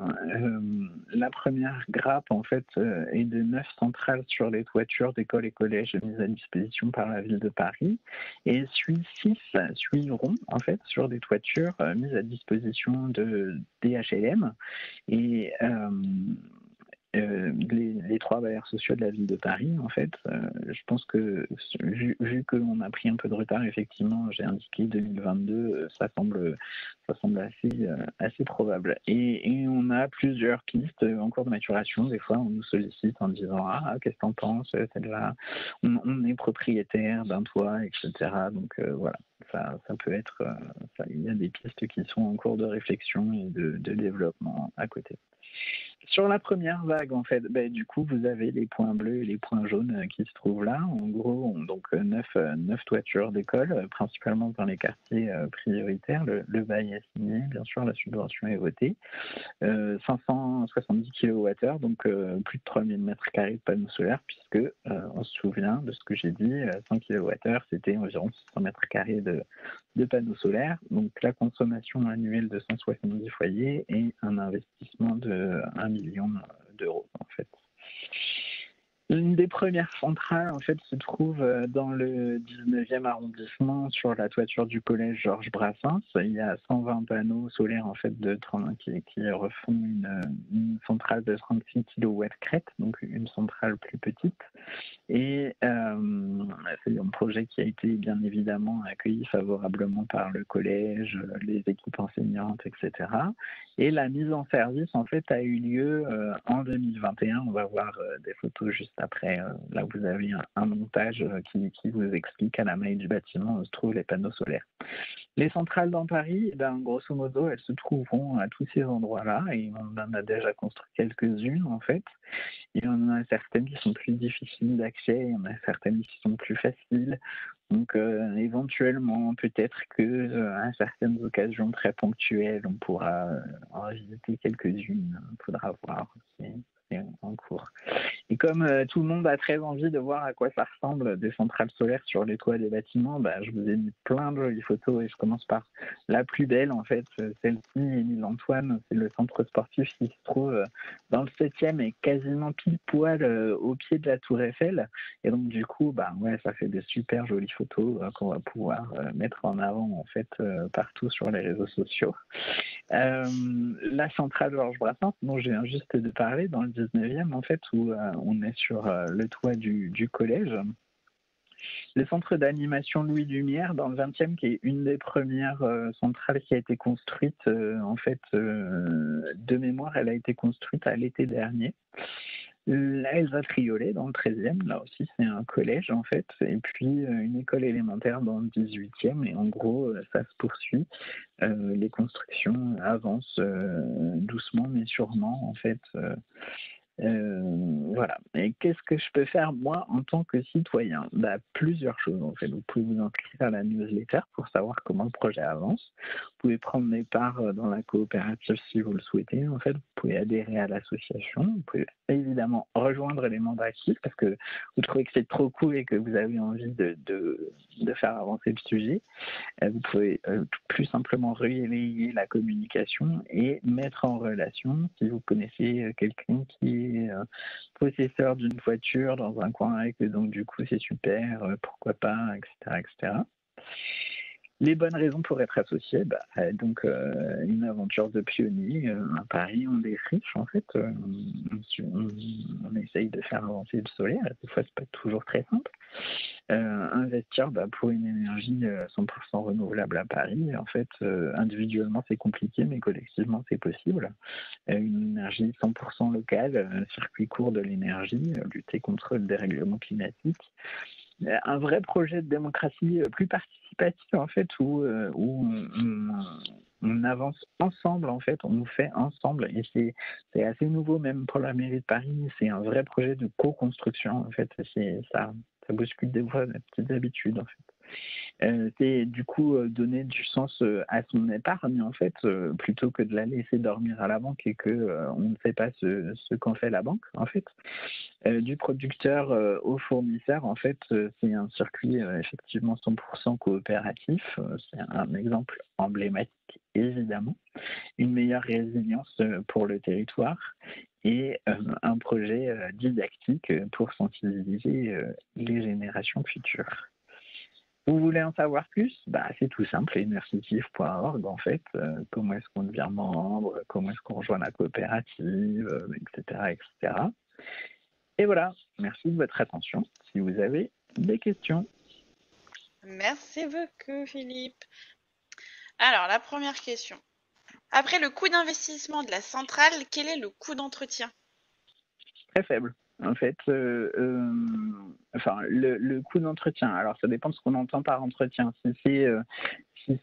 La première grappe, en fait, est de 9 centrales sur les toitures d'écoles et collèges mises à disposition par la ville de Paris. Et 6 suivront, en fait, sur des toitures mises à disposition des HLM. Et les 3 bailleurs sociaux de la ville de Paris, en fait, je pense que, vu qu'on a pris un peu de retard, effectivement, j'ai indiqué 2022, ça semble assez probable. Et on a plusieurs pistes en cours de maturation. Des fois, on nous sollicite en disant « Ah, qu'est-ce que t'en penses, celle-là ?» On est propriétaire d'un toit, etc. Donc, voilà, ça peut être... il y a des pistes qui sont en cours de réflexion et de développement à côté. Sur la première vague, en fait, du coup, vous avez les points bleus et les points jaunes qui se trouvent là. En gros, donc 9 toitures d'école, principalement dans les quartiers prioritaires. Le bail est signé, bien sûr, la subvention est votée. 570 kWh, donc plus de 3000 m² de panneaux solaires, puisque on se souvient de ce que j'ai dit, 100 kWh, c'était environ 600 m² de panneaux solaires. Donc la consommation annuelle de 170 foyers et un investissement de 1 million d'euros, en fait. Une des premières centrales, en fait, se trouve dans le 19e arrondissement, sur la toiture du collège Georges Brassens. Il y a 120 panneaux solaires, en fait, qui refont une centrale de 36 kW crête, donc une centrale plus petite. Et c'est un projet qui a été bien évidemment accueilli favorablement par le collège, les équipes enseignantes, etc. Et la mise en service, en fait, a eu lieu en 2021. On va voir des photos juste après. Là, vous avez un montage qui vous explique à la maille du bâtiment où se trouvent les panneaux solaires. Les centrales dans Paris, grosso modo, elles se trouveront à tous ces endroits-là, et on en a déjà construit quelques-unes, en fait. Il y en a certaines qui sont plus difficiles d'accès, il y en a certaines qui sont plus faciles. Donc, éventuellement, peut-être qu'à certaines occasions très ponctuelles, on pourra en visiter quelques-unes. Il faudra voir, c'est en cours. Et comme tout le monde a très envie de voir à quoi ça ressemble des centrales solaires sur les toits des bâtiments, je vous ai mis plein de jolies photos et je commence par la plus belle, en fait, celle-ci, Émile Antoine, c'est le centre sportif qui se trouve dans le 7e et quasiment pile poil au pied de la Tour Eiffel. Et donc, du coup, ça fait des super jolies photos qu'on va pouvoir mettre en avant, en fait, partout sur les réseaux sociaux. La centrale Georges Brassens, dont je viens juste de parler, dans le 19e, en fait, où on est sur le toit du collège. Le centre d'animation Louis Lumière, dans le 20e, qui est une des premières centrales qui a été construite, en fait, de mémoire, elle a été construite à l'été dernier. Elsa Triolet, dans le 13e, là aussi c'est un collège, en fait, et puis une école élémentaire dans le 18e, et en gros ça se poursuit. Les constructions avancent doucement mais sûrement, en fait. Voilà. Et qu'est-ce que je peux faire, moi, en tant que citoyen? Plusieurs choses, en fait. Vous pouvez vous inscrire à la newsletter pour savoir comment le projet avance. Vous pouvez prendre des parts dans la coopérative si vous le souhaitez. En fait, vous pouvez adhérer à l'association. Vous pouvez évidemment rejoindre les membres actifs parce que vous trouvez que c'est trop cool et que vous avez envie de faire avancer le sujet. Vous pouvez plus simplement relayer la communication et mettre en relation, si vous connaissez quelqu'un qui est est possesseur d'une voiture dans un coin et que donc du coup c'est super, pourquoi pas, etc., etc. Les bonnes raisons pour être associé, donc une aventure de pionnier à Paris, on défriche en fait, on essaye de faire avancer le solaire, et des fois c'est pas toujours très simple. Investir pour une énergie 100% renouvelable à Paris, en fait, individuellement c'est compliqué, mais collectivement c'est possible. Une énergie 100% locale, circuit court de l'énergie, lutter contre le dérèglement climatique. Un vrai projet de démocratie plus participative en fait où on avance ensemble en fait, on fait ensemble et c'est assez nouveau même pour la mairie de Paris, c'est un vrai projet de co-construction en fait, ça bouscule des fois des petites habitudes en fait. C'est du coup donner du sens à son épargne en fait, plutôt que de la laisser dormir à la banque et que on ne sait pas ce qu'en fait la banque en fait. Du producteur au fournisseur en fait, c'est un circuit effectivement 100% coopératif. C'est un exemple emblématique évidemment. Une meilleure résilience pour le territoire et un projet didactique pour sensibiliser les générations futures. Vous voulez en savoir plus? C'est tout simple, enersitif.org en fait. Comment est-ce qu'on devient membre, comment est-ce qu'on rejoint la coopérative, etc., etc. Et voilà, merci de votre attention. Si vous avez des questions. Merci beaucoup, Philippe. Alors, la première question. Après le coût d'investissement de la centrale, quel est le coût d'entretien? Très faible. En fait, le coût d'entretien, alors ça dépend de ce qu'on entend par entretien. Si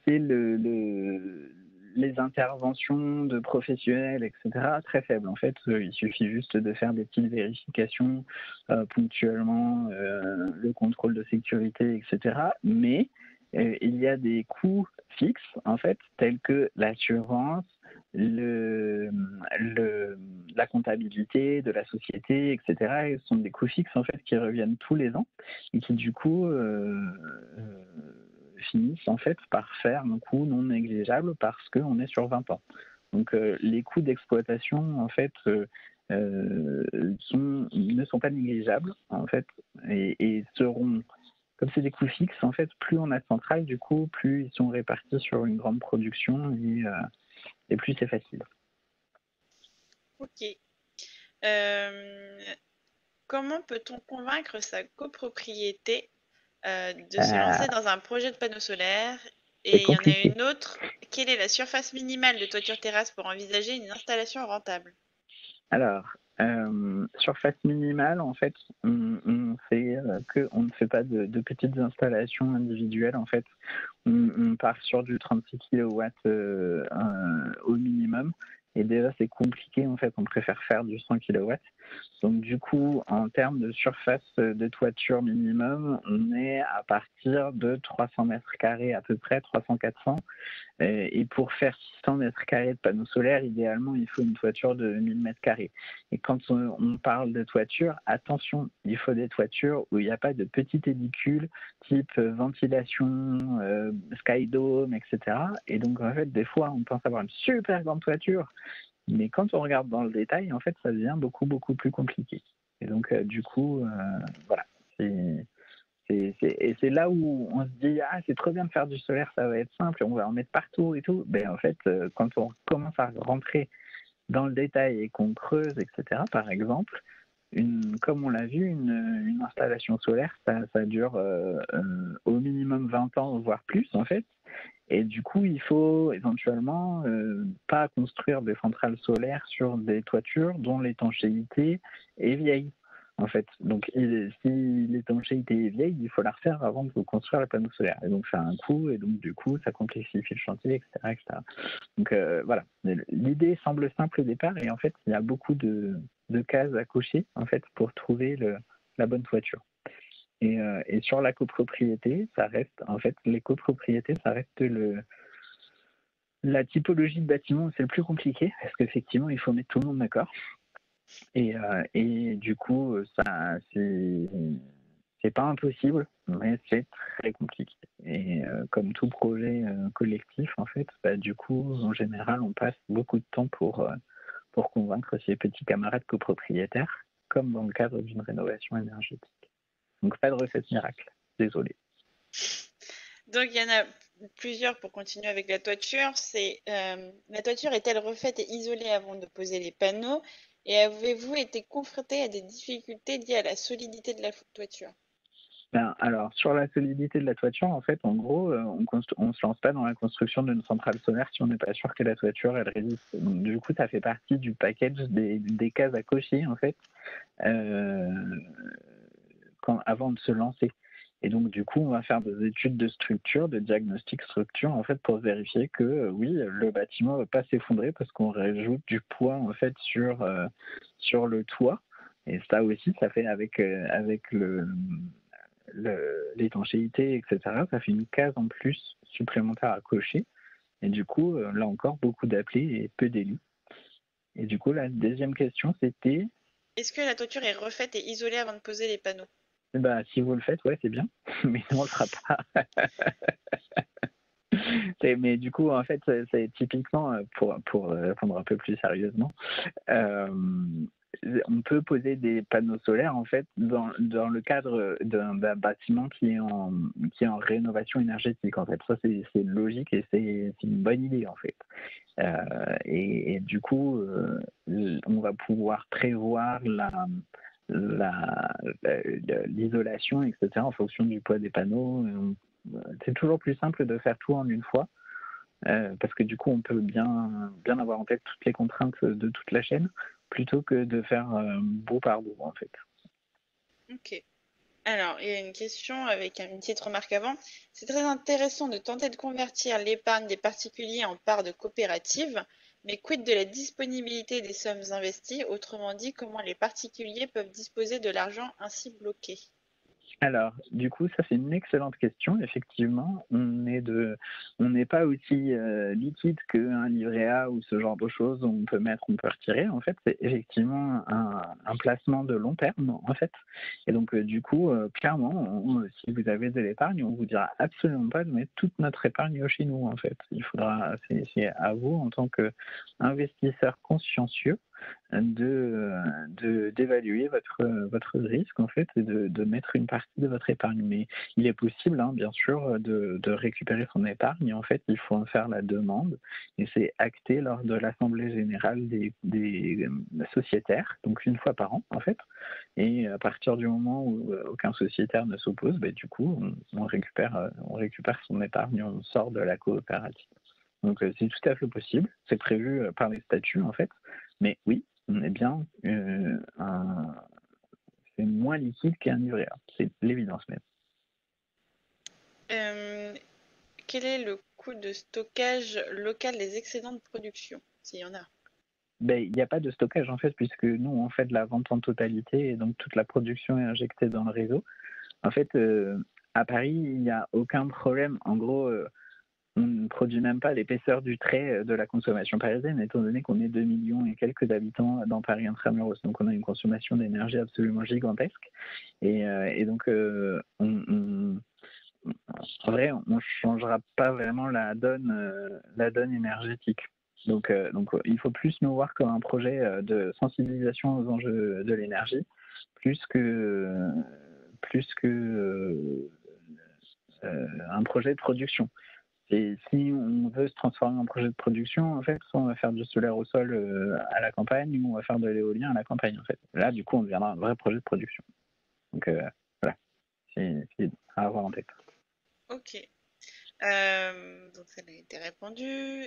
c'est les interventions de professionnels, etc., très faible. En fait, il suffit juste de faire des petites vérifications ponctuellement, le contrôle de sécurité, etc. Mais il y a des coûts fixes, en fait, tels que l'assurance, la comptabilité de la société, etc. Et ce sont des coûts fixes en fait qui reviennent tous les ans et qui du coup finissent en fait par faire un coût non négligeable parce qu'on est sur 20 ans. Donc les coûts d'exploitation en fait ne sont pas négligeables en fait et seront, comme c'est des coûts fixes en fait, plus on a de centrales, du coup plus ils sont répartis sur une grande production et plus c'est facile. Ok. Comment peut-on convaincre sa copropriété de se lancer dans un projet de panneaux solaires? Et il y en a une autre. Quelle est la surface minimale de toiture terrasse pour envisager une installation rentable? Alors, surface minimale, en fait, on ne fait pas de petites installations individuelles. En fait, on part sur du 36 kW au minimum. Et déjà, c'est compliqué. En fait, on préfère faire du 100 kW. Donc, du coup, en termes de surface de toiture minimum, on est à partir de 300 mètres carrés à peu près, 300-400. Et pour faire 600 mètres carrés de panneaux solaires, idéalement, il faut une toiture de 1000 mètres carrés. Et quand on parle de toiture, attention, il faut des toitures où il n'y a pas de petits édicules type ventilation, skydome, etc. Et donc, en fait, des fois, on pense avoir une super grande toiture, mais quand on regarde dans le détail, en fait, ça devient beaucoup, beaucoup plus compliqué. Et donc, du coup, voilà, et c'est là où on se dit c'est trop bien de faire du solaire, ça va être simple, on va en mettre partout et tout. Ben en fait, quand on commence à rentrer dans le détail et qu'on creuse, etc. Par exemple, comme on l'a vu, une installation solaire, ça dure au minimum 20 ans, voire plus en fait. Et du coup, il faut éventuellement pas construire des centrales solaires sur des toitures dont l'étanchéité est vieille. En fait, donc si l'étanchéité est vieille, il faut la refaire avant de construire les panneaux solaires. Et donc ça a un coût, et donc du coup ça complexifie le chantier, etc., etc. Donc voilà, l'idée semble simple au départ, et en fait il y a beaucoup de cases à cocher en fait pour trouver la bonne toiture. Et sur la copropriété, ça reste en fait les copropriétés, ça reste la typologie de bâtiment, c'est le plus compliqué parce qu'effectivement il faut mettre tout le monde d'accord. Et du coup, ça, c'est pas impossible, mais c'est très compliqué. Et comme tout projet collectif, en fait, du coup, en général, on passe beaucoup de temps pour pour convaincre ses petits camarades copropriétaires, comme dans le cadre d'une rénovation énergétique. Donc pas de recette miracle, désolé. Donc, il y en a plusieurs pour continuer avec la toiture. La toiture est-elle refaite et isolée avant de poser les panneaux? Et avez-vous été confronté à des difficultés liées à la solidité de la toiture? Alors, sur la solidité de la toiture, en fait, en gros, on se lance pas dans la construction d'une centrale solaire si on n'est pas sûr que la toiture, elle résiste. Donc, du coup, ça fait partie du package des cases à cocher, en fait, avant de se lancer. Et donc, du coup, on va faire des études de structure, de diagnostic structure, en fait, pour vérifier que, oui, le bâtiment ne va pas s'effondrer parce qu'on rajoute du poids, en fait, sur le toit. Et ça aussi, ça fait avec l'étanchéité, etc., ça fait une case en plus supplémentaire à cocher. Et du coup, là encore, beaucoup d'appelés et peu d'élus. Et du coup, la deuxième question, c'était... Est-ce que la toiture est refaite et isolée avant de poser les panneaux? Si vous le faites, ouais, c'est bien. Mais nous, on le fera pas. Mais du coup, en fait, c'est typiquement, pour répondre un peu plus sérieusement, on peut poser des panneaux solaires en fait dans le cadre d'un bâtiment qui est en rénovation énergétique en fait. Ça c'est logique et c'est une bonne idée en fait. Et du coup, on va pouvoir prévoir l'isolation, etc. en fonction du poids des panneaux. C'est toujours plus simple de faire tout en une fois. Parce que du coup, on peut bien avoir en tête toutes les contraintes de toute la chaîne, plutôt que de faire bout par bout, en fait. Ok. Alors, il y a une question avec une petite remarque avant. C'est très intéressant de tenter de convertir l'épargne des particuliers en part de coopérative, mais quid de la disponibilité des sommes investies? Autrement dit, comment les particuliers peuvent disposer de l'argent ainsi bloqué? Alors, du coup, ça c'est une excellente question. Effectivement, on n'est pas aussi liquide qu'un livret A ou ce genre de choses où on peut retirer. En fait, c'est effectivement un placement de long terme, en fait. Et donc, du coup, clairement, si vous avez de l'épargne, on vous dira absolument pas de mettre toute notre épargne chez nous, en fait. C'est à vous, en tant qu'investisseur consciencieux, d'évaluer votre risque en fait et de mettre une partie de votre épargne. Mais il est possible, bien sûr, de récupérer son épargne. En fait, il faut en faire la demande et c'est acté lors de l'assemblée générale des sociétaires, donc une fois par an en fait. Et à partir du moment où aucun sociétaire ne s'oppose, du coup, on récupère son épargne, on sort de la coopérative. Donc c'est tout à fait possible, c'est prévu par les statuts en fait, mais oui, on est bien c'est moins liquide qu'un livret A, c'est l'évidence même. Quel est le coût de stockage local des excédents de production, s'il y en a? Il n'y a pas de stockage en fait, puisque nous on fait de la vente en totalité et donc toute la production est injectée dans le réseau. En fait, à Paris, il n'y a aucun problème. En gros, on ne produit même pas l'épaisseur du trait de la consommation parisienne, étant donné qu'on est 2 millions et quelques d'habitants dans Paris intramuros. Donc on a une consommation d'énergie absolument gigantesque. Et donc, en vrai, on ne changera pas vraiment la donne énergétique. Donc, il faut plus nous voir comme un projet de sensibilisation aux enjeux de l'énergie, plus que un projet de production. Et si on veut se transformer en projet de production, en fait, soit on va faire du solaire au sol à la campagne, ou on va faire de l'éolien à la campagne, en fait. Là, du coup, on deviendra un vrai projet de production. Donc, voilà, c'est à avoir en tête. Ok. Donc ça a été répondu.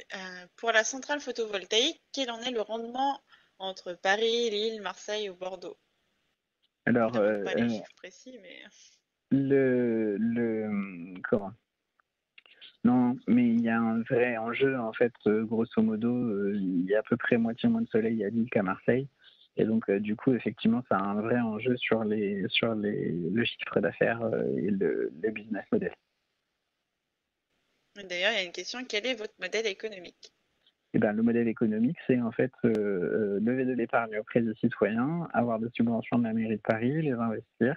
Pour la centrale photovoltaïque, quel en est le rendement entre Paris, Lille, Marseille ou Bordeaux? Alors, pas les chiffres précis, mais... comment? Non, mais il y a un vrai enjeu, en fait, grosso modo, il y a à peu près moitié moins de soleil à Lille qu'à Marseille. Et donc, du coup, effectivement, ça a un vrai enjeu sur le chiffre d'affaires et le business model. D'ailleurs, il y a une question, quel est votre modèle économique? Le modèle économique, c'est en fait lever de l'épargne auprès des citoyens, avoir des subventions de la mairie de Paris, les investir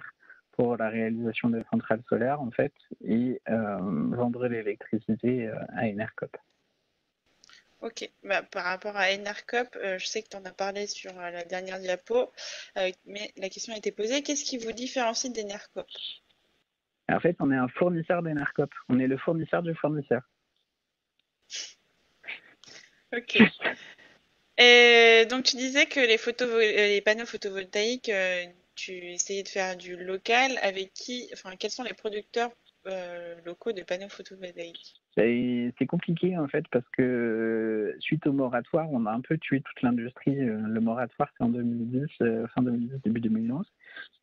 pour la réalisation des centrales solaires, en fait, et vendre l'électricité à Enercop. Ok, par rapport à Enercop, je sais que tu en as parlé sur la dernière diapo, mais la question a été posée, qu'est-ce qui vous différencie d'Enercop? En fait, on est un fournisseur d'Enercop. On est le fournisseur du fournisseur. Ok. Et donc tu disais que les panneaux photovoltaïques, tu essayais de faire du local. Avec qui, enfin, quels sont les producteurs locaux de panneaux photovoltaïques? C'est compliqué en fait parce que suite au moratoire, on a un peu tué toute l'industrie. Le moratoire, c'est en 2010, fin 2010, début 2011.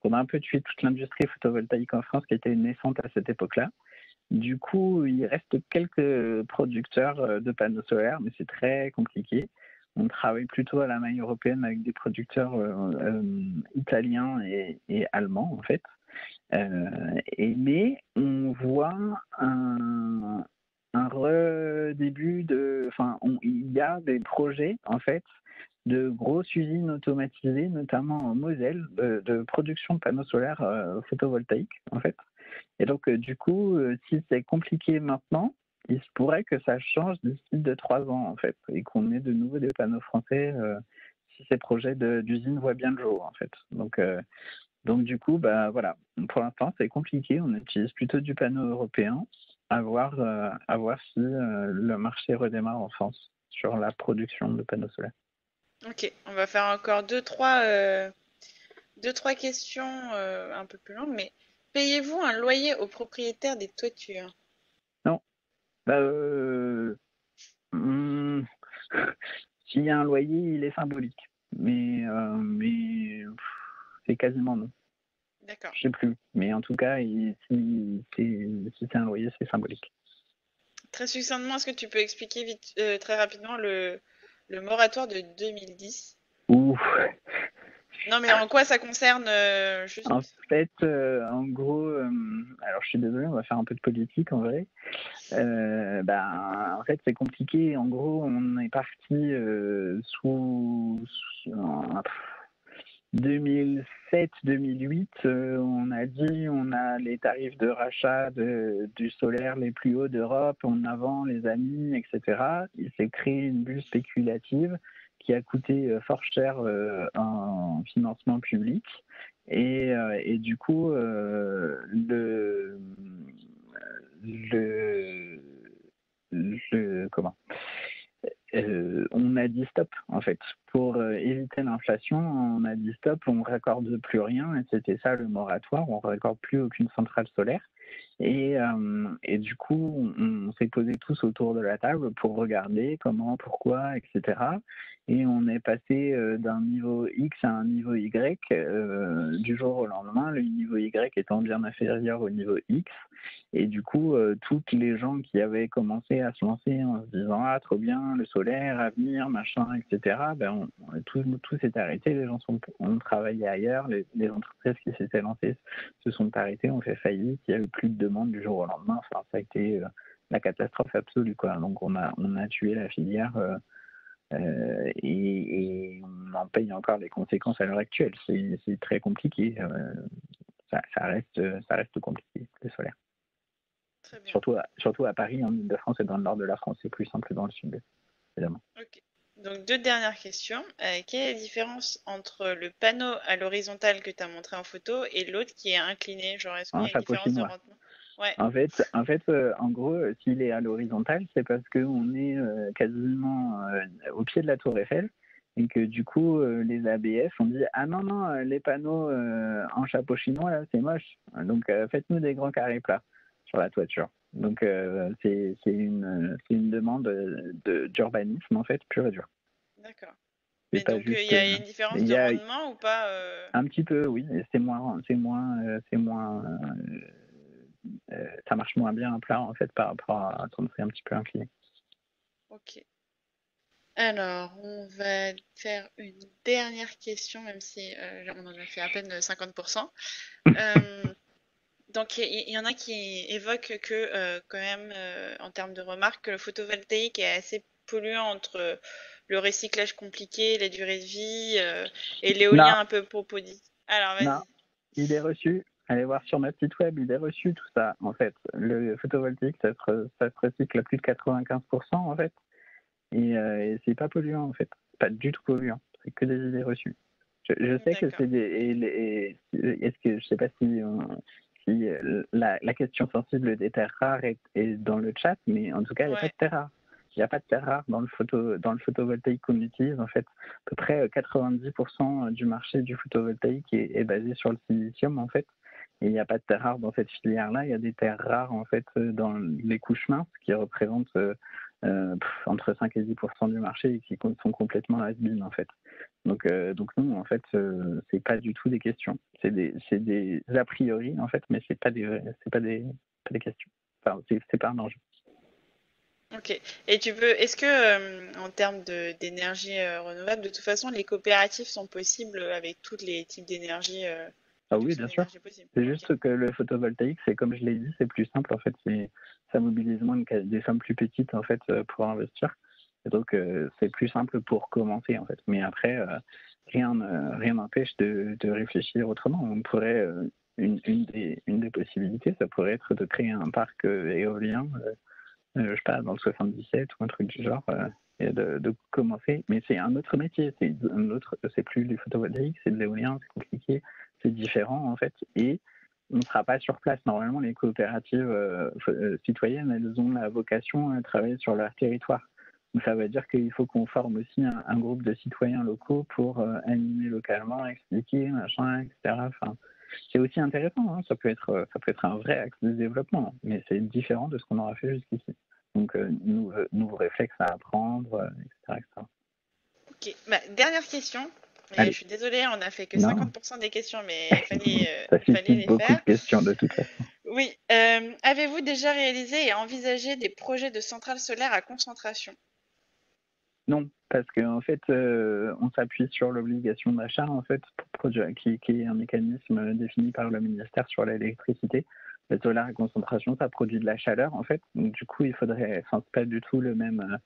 On a un peu tué toute l'industrie photovoltaïque en France qui était naissante à cette époque-là. Du coup, il reste quelques producteurs de panneaux solaires, mais c'est très compliqué. On travaille plutôt à la maille européenne avec des producteurs italiens et allemands, en fait. Mais on voit un redébut de... Enfin, il y a des projets, en fait, de grosses usines automatisées, notamment en Moselle, de production de panneaux solaires photovoltaïques, en fait. Et donc, du coup, si c'est compliqué maintenant, il se pourrait que ça change d'ici 2-3 ans, en fait, et qu'on ait de nouveau des panneaux français si ces projets d'usine voient bien le jour, en fait. Donc du coup, bah, voilà, pour l'instant, c'est compliqué. On utilise plutôt du panneau européen, à voir si le marché redémarre en France sur la production de panneaux solaires. Ok, on va faire encore deux, trois questions un peu plus longues, mais payez-vous un loyer aux propriétaires des toitures? Non, bah, hmm, s'il y a un loyer, il est symbolique. Mais c'est quasiment non. D'accord. Je sais plus. Mais en tout cas, si c'est un loyer, c'est symbolique. Très succinctement, est-ce que tu peux expliquer très rapidement le moratoire de 2010? Ouh. Non, mais en quoi ça concerne juste... En fait, en gros, alors je suis désolé, on va faire un peu de politique en vrai. En fait, c'est compliqué. En gros, on est parti en 2007-2008. On a dit on a les tarifs de rachat du solaire les plus hauts d'Europe, on a vend les amis, etc. Il s'est créé une bulle spéculative qui a coûté fort cher en financement public. Et du coup, comment on a dit stop en fait pour éviter l'inflation. On a dit stop, on raccorde plus rien et c'était ça le moratoire. On raccorde plus aucune centrale solaire. Et du coup, on s'est posé tous autour de la table pour regarder comment, pourquoi, etc. Et on est passé d'un niveau X à un niveau Y du jour au lendemain, le niveau Y étant bien inférieur au niveau X. Et du coup, toutes les gens qui avaient commencé à se lancer en se disant « Ah, trop bien, le solaire, avenir, machin, etc. » tout s'est arrêté, les gens ont travaillé ailleurs, les entreprises qui s'étaient lancées se sont arrêtées, ont fait faillite, il n'y a eu plus de demande du jour au lendemain. Enfin, ça a été la catastrophe absolue, quoi. Donc on a tué la filière et on en paye encore les conséquences à l'heure actuelle. C'est très compliqué. Ça reste compliqué, le solaire. Très bien. Surtout à Paris, en Ile-de-France et dans le nord de la France. C'est plus simple dans le sud, évidemment. Ok. Donc, deux dernières questions. Quelle est la différence entre le panneau à l'horizontale que tu as montré en photo et l'autre qui est incliné? Genre, est-ce qu'il y Un a une chapeau différence de chinois. rendement? Ouais. En fait, en gros, s'il est à l'horizontale, c'est parce qu'on est quasiment au pied de la Tour Eiffel et que du coup, les ABF ont dit ah non, les panneaux en chapeau chinois là, c'est moche. Donc faites-nous des grands carrés plats sur la toiture. Donc c'est une demande d'urbanisme en fait pur et dur. D'accord. C'est Mais pas donc, il juste. y a une différence Il de y a rendement ou pas un petit peu, oui, c'est moins ça marche moins bien à plat en fait par rapport à quand c'est un petit peu incliné. Ok. Alors, on va faire une dernière question, même si on en a fait à peine 50%. Donc, il y en a qui évoquent que, quand même, en termes de remarques, que le photovoltaïque est assez polluant entre le recyclage compliqué, les durées de vie et Non, l'éolien un peu popodie. Alors, non, vas-y. il est reçu. Allez voir sur notre site web, il est reçu tout ça. En fait, le photovoltaïque, ça se recycle à plus de 95% en fait. et c'est pas polluant en fait, pas du tout polluant, c'est que des idées reçues. Je sais que D'accord. c'est est-ce que je sais pas si la question sensible des terres rares est dans le chat, mais en tout cas il n'y a pas Ouais. de terres rares. Il n'y a pas de terres rares dans le photovoltaïque qu'on utilise. En fait, à peu près 90% du marché du photovoltaïque est basé sur le silicium en fait. Et il n'y a pas de terres rares dans cette filière-là. Il y a des terres rares en fait dans les couches minces qui représentent entre 5 et 10% du marché et qui sont complètement has-been en fait. Donc non, en fait, c'est pas du tout des questions. C'est des a priori en fait, mais c'est pas des questions. Enfin, c'est pas un enjeu. Ok. Et est-ce que en termes d'énergie renouvelable, de toute façon, les coopératives sont possibles avec tous les types d'énergie, Ah toutes oui, ces bien sûr. énergies possibles? C'est Ok. juste que le photovoltaïque, c'est comme je l'ai dit, c'est plus simple en fait. Ça mobilise moins des sommes plus petites en fait pour investir. Et donc c'est plus simple pour commencer en fait. Mais après, rien n'empêche de réfléchir autrement. On pourrait une des possibilités, ça pourrait être de créer un parc éolien, je sais pas, dans le 77 ou un truc du genre. Et de commencer, mais c'est un autre métier, c'est plus du photovoltaïque, c'est de l'éolien, c'est compliqué, c'est différent en fait, et on ne sera pas sur place. Normalement, les coopératives citoyennes, elles ont la vocation à travailler sur leur territoire. Donc ça veut dire qu'il faut qu'on forme aussi un groupe de citoyens locaux pour animer localement, expliquer, machin, etc. Enfin, c'est aussi intéressant, hein. Ça peut être un vrai axe de développement, mais c'est différent de ce qu'on aura fait jusqu'ici. Donc, nouveaux réflexes à apprendre, etc., etc. Ok. Dernière question. Et je Allez, suis désolée, on a fait que non, 50% des questions, mais ça il fallait suscite les beaucoup de faire. questions de toute façon. Oui. Avez-vous déjà réalisé et envisagé des projets de centrales solaires à concentration? Non, parce qu'en fait, on s'appuie sur l'obligation d'achat, en fait, pour produire, qui est un mécanisme défini par le ministère sur l'électricité. Le solaire à concentration, ça produit de la chaleur, en fait. Donc, du coup, c'est pas du tout le même.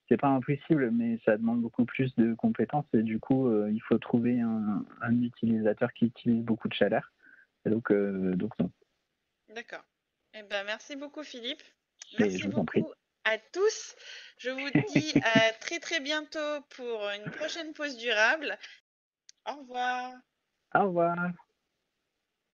C'est pas impossible, mais ça demande beaucoup plus de compétences et du coup, il faut trouver un utilisateur qui utilise beaucoup de chaleur. Et donc non. D'accord. Eh ben, merci beaucoup, Philippe. Mais Merci je vous en prie. beaucoup à tous. Je vous dis à très très bientôt pour une prochaine pause durable. Au revoir. Au revoir.